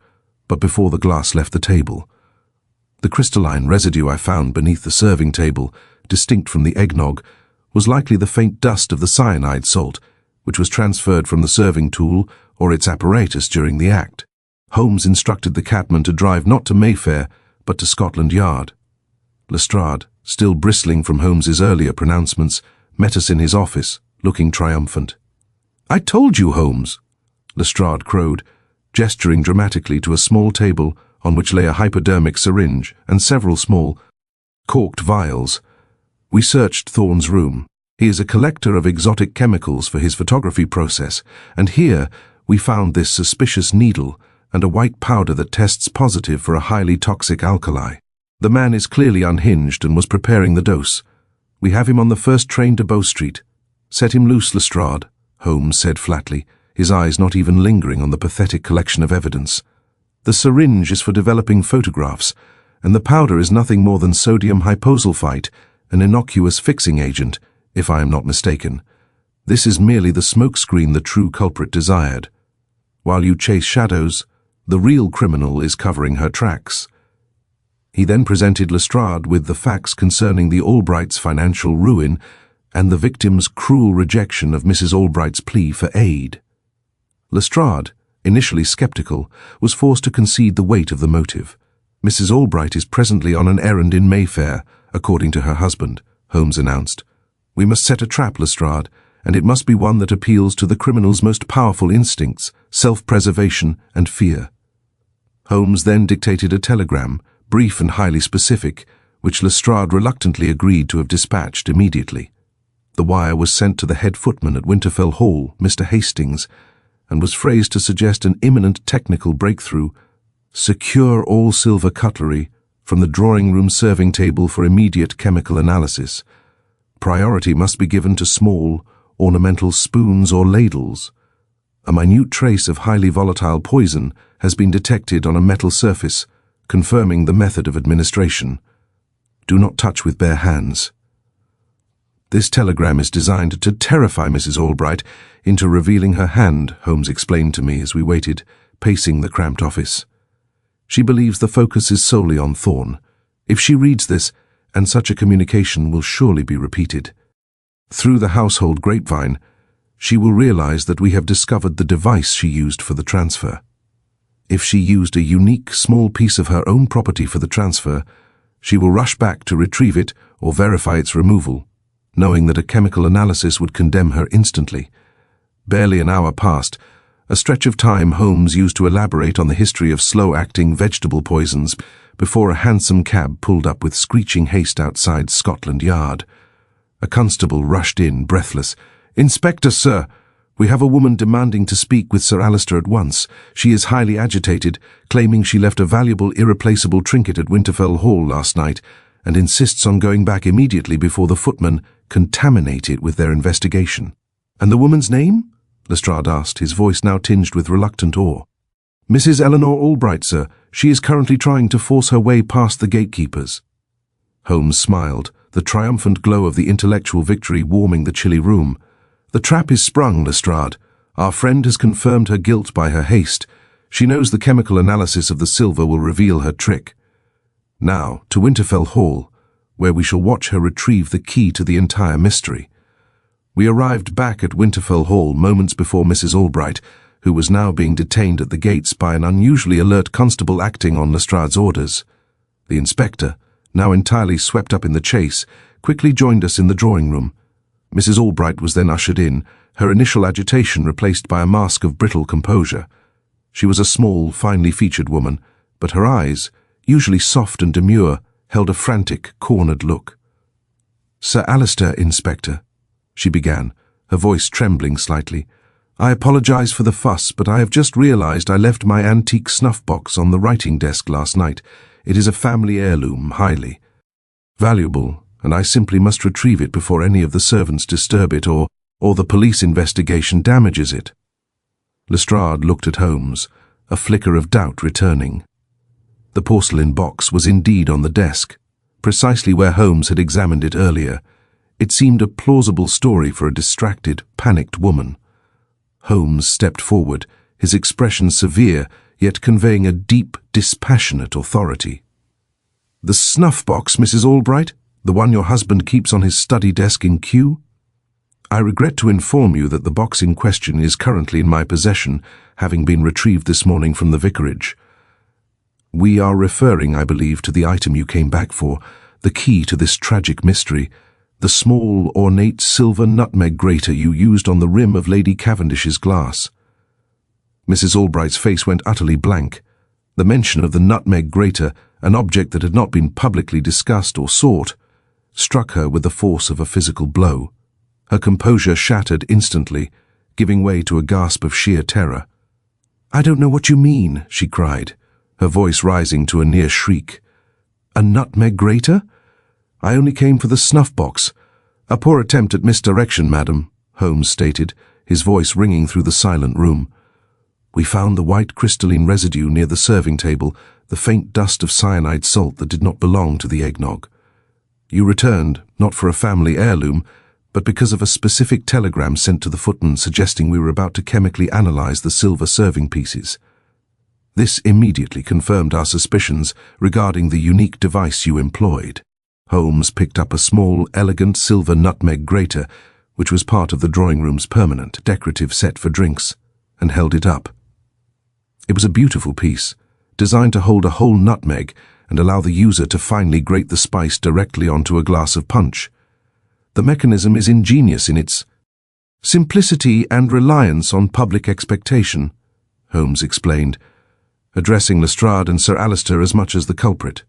but before the glass left the table. The crystalline residue I found beneath the serving table, distinct from the eggnog, was likely the faint dust of the cyanide salt, which was transferred from the serving tool or its apparatus during the act. Holmes instructed the cabman to drive not to Mayfair, but to Scotland Yard. Lestrade, still bristling from Holmes's earlier pronouncements, met us in his office, looking triumphant. "I told you, Holmes," Lestrade crowed, gesturing dramatically to a small table on which lay a hypodermic syringe and several small, corked vials. "We searched Thorne's room. He is a collector of exotic chemicals for his photography process, and here we found this suspicious needle and a white powder that tests positive for a highly toxic alkali. The man is clearly unhinged and was preparing the dose. We have him on the first train to Bow Street." "Set him loose, Lestrade," Holmes said flatly, his eyes not even lingering on the pathetic collection of evidence. "The syringe is for developing photographs, and the powder is nothing more than sodium hyposulfite, an innocuous fixing agent, if I am not mistaken. This is merely the smokescreen the true culprit desired. While you chase shadows, the real criminal is covering her tracks." He then presented Lestrade with the facts concerning the Albrights' financial ruin and the victim's cruel rejection of Mrs. Albright's plea for aid. Lestrade, initially skeptical, was forced to concede the weight of the motive. "Mrs. Albright is presently on an errand in Mayfair, according to her husband," Holmes announced. "We must set a trap, Lestrade, and it must be one that appeals to the criminal's most powerful instincts, self-preservation and fear." Holmes then dictated a telegram, brief and highly specific, which Lestrade reluctantly agreed to have dispatched immediately. The wire was sent to the head footman at Winterfell Hall, Mr. Hastings, and was phrased to suggest an imminent technical breakthrough. "Secure all silver cutlery from the drawing-room serving table for immediate chemical analysis. Priority must be given to small, ornamental spoons or ladles. A minute trace of highly volatile poison has been detected on a metal surface, confirming the method of administration. Do not touch with bare hands." "This telegram is designed to terrify Mrs. Albright into revealing her hand," Holmes explained to me as we waited, pacing the cramped office. "She believes the focus is solely on Thorne. If she reads this, and such a communication will surely be repeated, through the household grapevine, she will realize that we have discovered the device she used for the transfer. If she used a unique, small piece of her own property for the transfer, she will rush back to retrieve it or verify its removal, knowing that a chemical analysis would condemn her instantly." Barely an hour passed, a stretch of time Holmes used to elaborate on the history of slow-acting vegetable poisons before a hansom cab pulled up with screeching haste outside Scotland Yard. A constable rushed in, breathless. "Inspector, sir! We have a woman demanding to speak with Sir Alistair at once. She is highly agitated, claiming she left a valuable, irreplaceable trinket at Winterfell Hall last night, and insists on going back immediately before the footmen contaminate it with their investigation." "And the woman's name?" Lestrade asked, his voice now tinged with reluctant awe. "Mrs. Eleanor Albright, sir. She is currently trying to force her way past the gatekeepers." Holmes smiled, the triumphant glow of the intellectual victory warming the chilly room. "The trap is sprung, Lestrade. Our friend has confirmed her guilt by her haste. She knows the chemical analysis of the silver will reveal her trick. Now, to Winterfell Hall, where we shall watch her retrieve the key to the entire mystery." We arrived back at Winterfell Hall moments before Mrs. Albright, who was now being detained at the gates by an unusually alert constable acting on Lestrade's orders. The inspector, now entirely swept up in the chase, quickly joined us in the drawing room. Mrs. Albright was then ushered in, her initial agitation replaced by a mask of brittle composure. She was a small, finely featured woman, but her eyes, usually soft and demure, held a frantic, cornered look. "Sir Alistair, Inspector," she began, her voice trembling slightly. "I apologize for the fuss, but I have just realized I left my antique snuff box on the writing desk last night. It is a family heirloom, highly valuable, and I simply must retrieve it before any of the servants disturb it or the police investigation damages it." Lestrade looked at Holmes, a flicker of doubt returning. The porcelain box was indeed on the desk, precisely where Holmes had examined it earlier. It seemed a plausible story for a distracted, panicked woman. Holmes stepped forward, his expression severe, yet conveying a deep, dispassionate authority. "The snuff box, Mrs. Albright? The one your husband keeps on his study desk in Kew? I regret to inform you that the box in question is currently in my possession, having been retrieved this morning from the vicarage. We are referring, I believe, to the item you came back for, the key to this tragic mystery, the small, ornate silver nutmeg grater you used on the rim of Lady Cavendish's glass." Mrs. Albright's face went utterly blank. The mention of the nutmeg grater, an object that had not been publicly discussed or sought, struck her with the force of a physical blow. Her composure shattered instantly, giving way to a gasp of sheer terror. "I don't know what you mean," she cried, her voice rising to a near shriek. "A nutmeg grater? I only came for the snuff box. A poor attempt at misdirection, madam," Holmes stated, his voice ringing through the silent room. "We found the white crystalline residue near the serving table, the faint dust of cyanide salt that did not belong to the eggnog. You returned, not for a family heirloom, but because of a specific telegram sent to the footman suggesting we were about to chemically analyze the silver serving pieces. This immediately confirmed our suspicions regarding the unique device you employed." Holmes picked up a small, elegant silver nutmeg grater, which was part of the drawing room's permanent, decorative set for drinks, and held it up. It was a beautiful piece, designed to hold a whole nutmeg and allow the user to finely grate the spice directly onto a glass of punch. The mechanism is ingenious in its simplicity and reliance on public expectation, Holmes explained, addressing Lestrade and Sir Alistair as much as the culprit.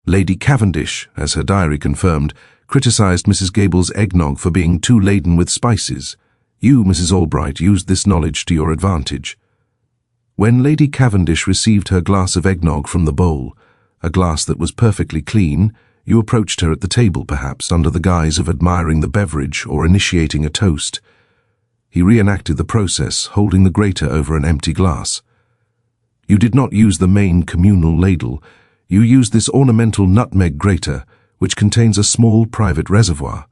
Lady Cavendish, as her diary confirmed, criticized Mrs. Gable's eggnog for being too laden with spices. You, Mrs. Albright, used this knowledge to your advantage. When Lady Cavendish received her glass of eggnog from the bowl, a glass that was perfectly clean, you approached her at the table, perhaps, under the guise of admiring the beverage or initiating a toast. He reenacted the process, holding the grater over an empty glass. You did not use the main communal ladle. You used this ornamental nutmeg grater, which contains a small private reservoir.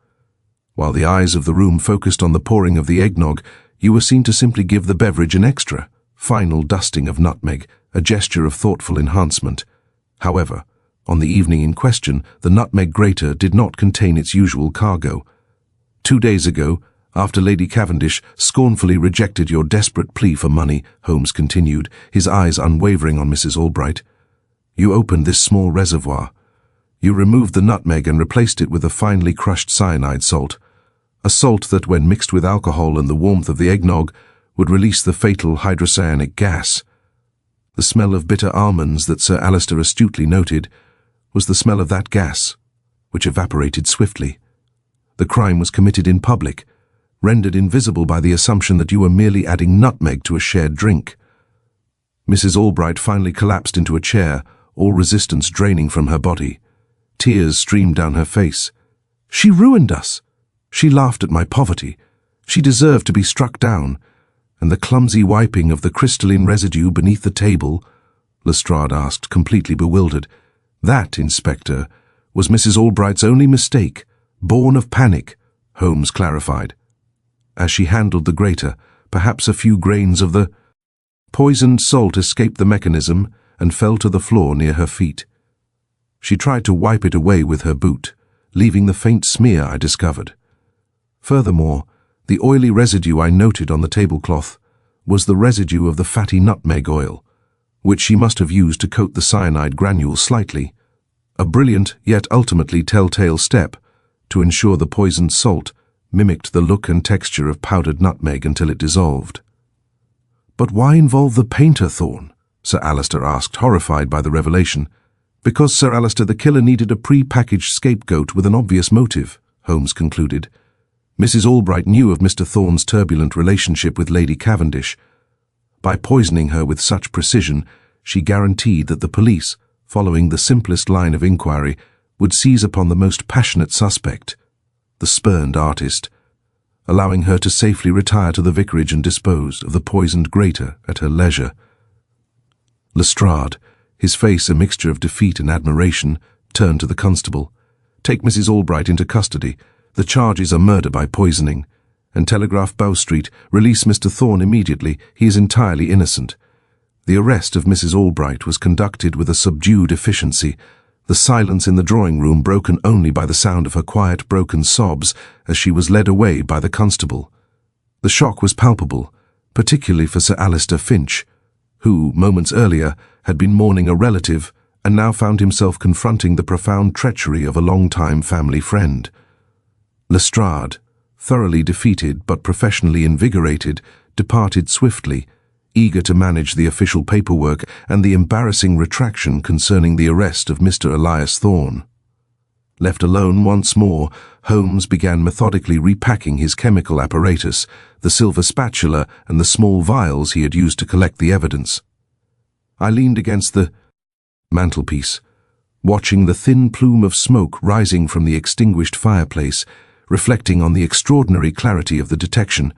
While the eyes of the room focused on the pouring of the eggnog, you were seen to simply give the beverage an extra, final dusting of nutmeg, a gesture of thoughtful enhancement. However, on the evening in question, the nutmeg grater did not contain its usual cargo. 2 days ago, after Lady Cavendish scornfully rejected your desperate plea for money, Holmes continued, his eyes unwavering on Mrs. Albright, you opened this small reservoir. You removed the nutmeg and replaced it with a finely crushed cyanide salt, a salt that, when mixed with alcohol and the warmth of the eggnog, would release the fatal hydrocyanic gas. The smell of bitter almonds that Sir Alistair astutely noted was the smell of that gas, which evaporated swiftly. The crime was committed in public, rendered invisible by the assumption that you were merely adding nutmeg to a shared drink. Mrs. Albright finally collapsed into a chair, all resistance draining from her body. Tears streamed down her face. She ruined us. She laughed at my poverty. She deserved to be struck down. And the clumsy wiping of the crystalline residue beneath the table, Lestrade asked, completely bewildered. That, Inspector, was Mrs. Albright's only mistake, born of panic, Holmes clarified. As she handled the grater, perhaps a few grains of the poisoned salt escaped the mechanism and fell to the floor near her feet. She tried to wipe it away with her boot, leaving the faint smear I discovered. Furthermore, the oily residue I noted on the tablecloth was the residue of the fatty nutmeg oil, which she must have used to coat the cyanide granules slightly. A brilliant, yet ultimately telltale step to ensure the poisoned salt mimicked the look and texture of powdered nutmeg until it dissolved. "But why involve the painter, Thorne?" Sir Alistair asked, horrified by the revelation. "Because, Sir Alistair, the killer needed a pre-packaged scapegoat with an obvious motive," Holmes concluded. "Mrs. Albright knew of Mr. Thorne's turbulent relationship with Lady Cavendish. By poisoning her with such precision, she guaranteed that the police, following the simplest line of inquiry, would seize upon the most passionate suspect, the spurned artist, allowing her to safely retire to the vicarage and dispose of the poisoned grater at her leisure." Lestrade, his face a mixture of defeat and admiration, turned to the constable. "Take Mrs. Albright into custody. The charges are murder by poisoning. And telegraph Bow Street, release Mr. Thorne immediately. He is entirely innocent." The arrest of Mrs. Albright was conducted with a subdued efficiency, the silence in the drawing-room broken only by the sound of her quiet, broken sobs as she was led away by the constable. The shock was palpable, particularly for Sir Alistair Finch, who, moments earlier, had been mourning a relative and now found himself confronting the profound treachery of a long-time family friend. Lestrade, thoroughly defeated but professionally invigorated, departed swiftly, eager to manage the official paperwork and the embarrassing retraction concerning the arrest of Mr. Elias Thorne. Left alone once more, Holmes began methodically repacking his chemical apparatus, the silver spatula and the small vials he had used to collect the evidence. I leaned against the mantelpiece, watching the thin plume of smoke rising from the extinguished fireplace, reflecting on the extraordinary clarity of the detection.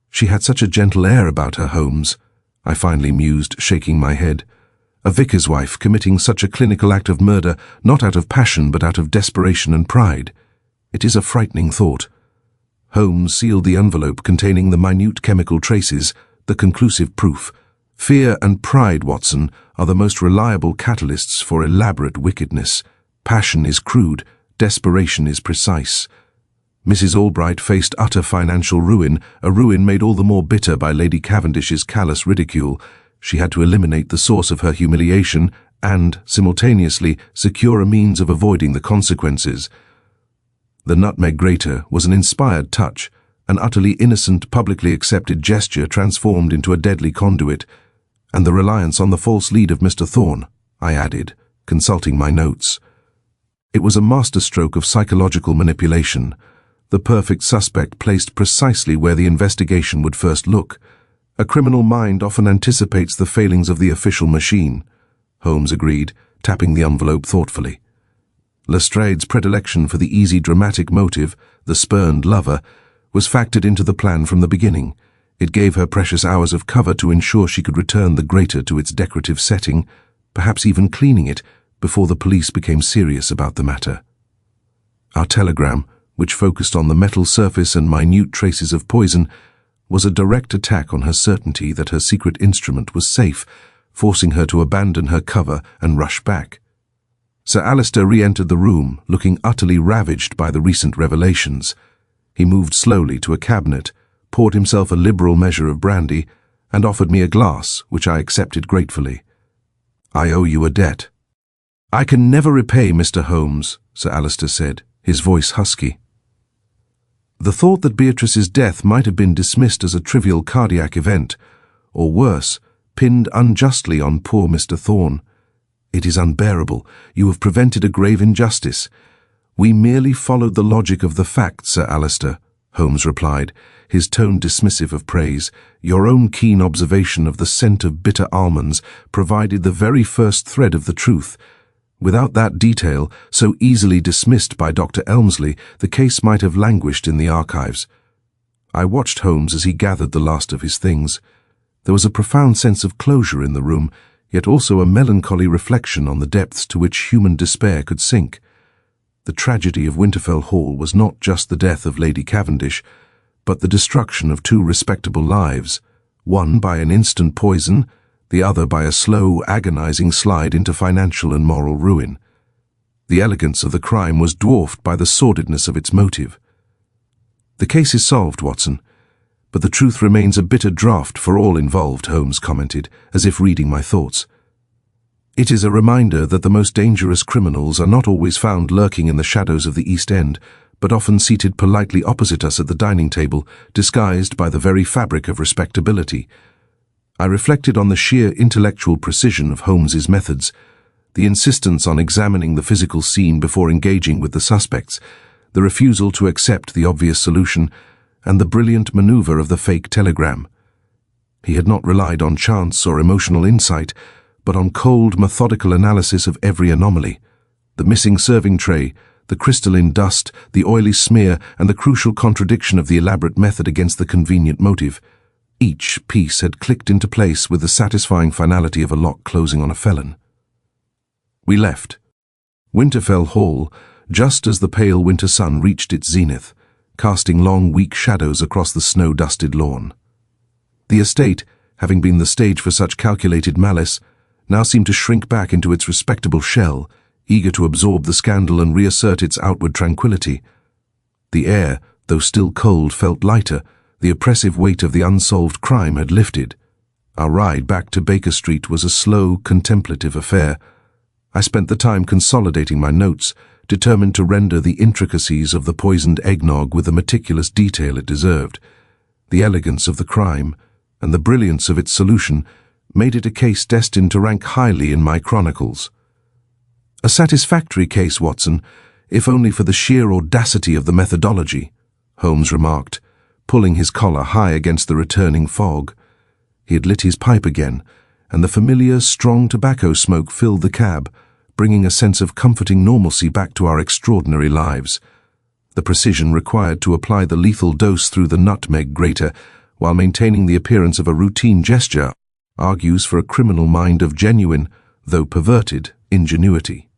"She had such a gentle air about her, Holmes," I finally mused, shaking my head. "A vicar's wife committing such a clinical act of murder, not out of passion but out of desperation and pride. It is a frightening thought." Holmes sealed the envelope containing the minute chemical traces, the conclusive proof. "Fear and pride, Watson, are the most reliable catalysts for elaborate wickedness. Passion is crude, desperation is precise." Mrs. Albright faced utter financial ruin, a ruin made all the more bitter by Lady Cavendish's callous ridicule. She had to eliminate the source of her humiliation and, simultaneously, secure a means of avoiding the consequences. The nutmeg grater was an inspired touch, an utterly innocent, publicly accepted gesture transformed into a deadly conduit. "And the reliance on the false lead of Mr. Thorne," I added, consulting my notes. It was a masterstroke of psychological manipulation, the perfect suspect placed precisely where the investigation would first look. "A criminal mind often anticipates the failings of the official machine," Holmes agreed, tapping the envelope thoughtfully. Lestrade's predilection for the easy dramatic motive, the spurned lover, was factored into the plan from the beginning. It gave her precious hours of cover to ensure she could return the grater to its decorative setting, perhaps even cleaning it, before the police became serious about the matter. Our telegram, which focused on the metal surface and minute traces of poison, was a direct attack on her certainty that her secret instrument was safe, forcing her to abandon her cover and rush back. Sir Alistair re-entered the room, looking utterly ravaged by the recent revelations. He moved slowly to a cabinet, poured himself a liberal measure of brandy, and offered me a glass, which I accepted gratefully. "I owe you a debt." "I can never repay, Mr. Holmes," Sir Alistair said, his voice husky. The thought that Beatrice's death might have been dismissed as a trivial cardiac event, or worse, pinned unjustly on poor Mr. Thorne. "It is unbearable. You have prevented a grave injustice." "We merely followed the logic of the facts, Sir Alistair," Holmes replied, his tone dismissive of praise. "Your own keen observation of the scent of bitter almonds provided the very first thread of the truth. Without that detail, so easily dismissed by Dr. Elmsley, the case might have languished in the archives." I watched Holmes as he gathered the last of his things. There was a profound sense of closure in the room, yet also a melancholy reflection on the depths to which human despair could sink. The tragedy of Winterfell Hall was not just the death of Lady Cavendish, but the destruction of two respectable lives, one by an instant poison, the other by a slow, agonizing slide into financial and moral ruin. The elegance of the crime was dwarfed by the sordidness of its motive. "The case is solved, Watson, but the truth remains a bitter draught for all involved," Holmes commented, as if reading my thoughts. "It is a reminder that the most dangerous criminals are not always found lurking in the shadows of the East End, but often seated politely opposite us at the dining table, disguised by the very fabric of respectability." I reflected on the sheer intellectual precision of Holmes's methods, the insistence on examining the physical scene before engaging with the suspects, the refusal to accept the obvious solution, and the brilliant maneuver of the fake telegram. He had not relied on chance or emotional insight, but on cold, methodical analysis of every anomaly. The missing serving tray, the crystalline dust, the oily smear, and the crucial contradiction of the elaborate method against the convenient motive. Each piece had clicked into place with the satisfying finality of a lock closing on a felon. We left Winterfell Hall just as the pale winter sun reached its zenith, casting long, weak shadows across the snow-dusted lawn. The estate, having been the stage for such calculated malice, now seemed to shrink back into its respectable shell, eager to absorb the scandal and reassert its outward tranquility. The air, though still cold, felt lighter. The oppressive weight of the unsolved crime had lifted. Our ride back to Baker Street was a slow, contemplative affair. I spent the time consolidating my notes, determined to render the intricacies of the poisoned eggnog with the meticulous detail it deserved. The elegance of the crime, and the brilliance of its solution, made it a case destined to rank highly in my chronicles. "A satisfactory case, Watson, if only for the sheer audacity of the methodology," Holmes remarked, pulling his collar high against the returning fog. He had lit his pipe again, and the familiar, strong tobacco smoke filled the cab, bringing a sense of comforting normalcy back to our extraordinary lives. The precision required to apply the lethal dose through the nutmeg grater, while maintaining the appearance of a routine gesture, argues for a criminal mind of genuine, though perverted, ingenuity.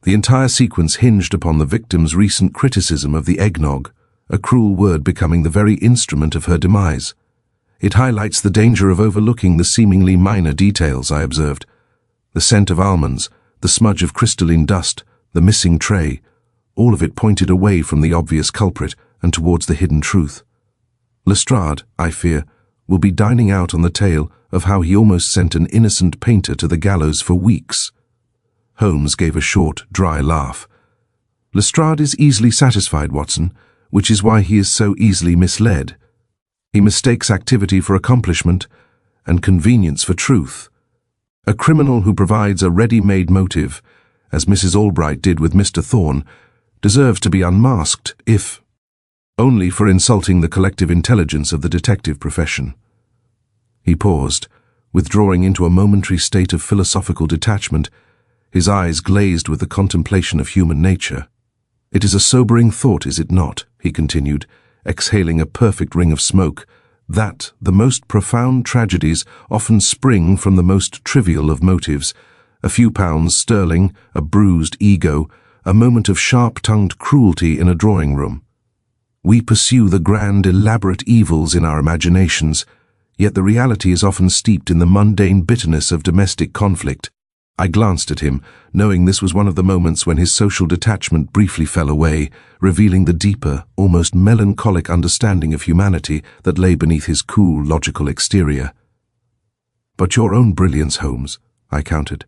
The entire sequence hinged upon the victim's recent criticism of the eggnog, a cruel word becoming the very instrument of her demise. "It highlights the danger of overlooking the seemingly minor details," I observed. The scent of almonds, the smudge of crystalline dust, the missing tray, all of it pointed away from the obvious culprit and towards the hidden truth. Lestrade, I fear, will be dining out on the tale of how he almost sent an innocent painter to the gallows for weeks. Holmes gave a short, dry laugh. "Lestrade is easily satisfied, Watson, which is why he is so easily misled. He mistakes activity for accomplishment and convenience for truth. A criminal who provides a ready-made motive, as Mrs. Albright did with Mr. Thorne, deserves to be unmasked, if only for insulting the collective intelligence of the detective profession." He paused, withdrawing into a momentary state of philosophical detachment, his eyes glazed with the contemplation of human nature. "It is a sobering thought, is it not?" he continued, exhaling a perfect ring of smoke, "that the most profound tragedies often spring from the most trivial of motives, a few pounds sterling, a bruised ego, a moment of sharp-tongued cruelty in a drawing-room. We pursue the grand, elaborate evils in our imaginations, yet the reality is often steeped in the mundane bitterness of domestic conflict." I glanced at him, knowing this was one of the moments when his social detachment briefly fell away, revealing the deeper, almost melancholic understanding of humanity that lay beneath his cool, logical exterior. "But your own brilliance, Holmes," I countered.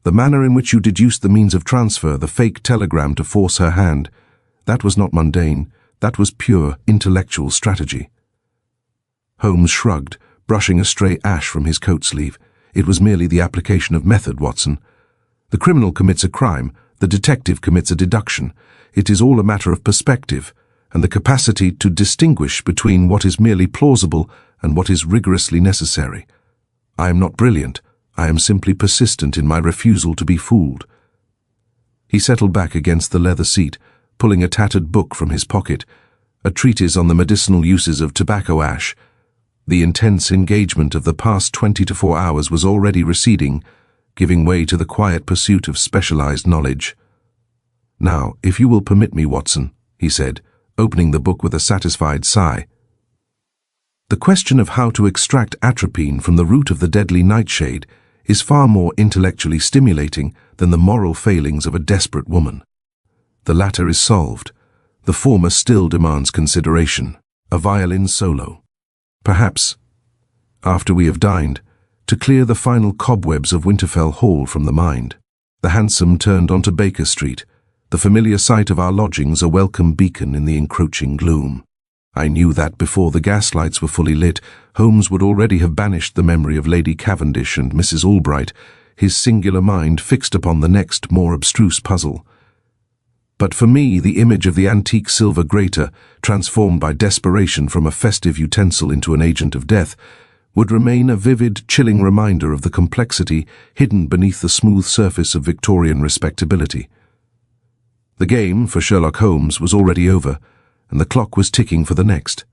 "The manner in which you deduced the means of transfer, the fake telegram to force her hand, that was not mundane, that was pure, intellectual strategy." Holmes shrugged, brushing a stray ash from his coat sleeve. "It was merely the application of method, Watson. The criminal commits a crime, the detective commits a deduction. It is all a matter of perspective, and the capacity to distinguish between what is merely plausible and what is rigorously necessary. I am not brilliant, I am simply persistent in my refusal to be fooled." He settled back against the leather seat, pulling a tattered book from his pocket, a treatise on the medicinal uses of tobacco ash. The intense engagement of the past 24 hours was already receding, giving way to the quiet pursuit of specialized knowledge. "Now, if you will permit me, Watson," he said, opening the book with a satisfied sigh. "The question of how to extract atropine from the root of the deadly nightshade is far more intellectually stimulating than the moral failings of a desperate woman. The latter is solved. The former still demands consideration, a violin solo. Perhaps, after we have dined, to clear the final cobwebs of Winterfell Hall from the mind. The hansom turned onto Baker Street, the familiar sight of our lodgings a welcome beacon in the encroaching gloom. I knew that before the gaslights were fully lit, Holmes would already have banished the memory of Lady Cavendish and Mrs. Albright, his singular mind fixed upon the next, more abstruse puzzle. But for me, the image of the antique silver grater, transformed by desperation from a festive utensil into an agent of death, would remain a vivid, chilling reminder of the complexity hidden beneath the smooth surface of Victorian respectability. The game, for Sherlock Holmes, was already over, and the clock was ticking for the next.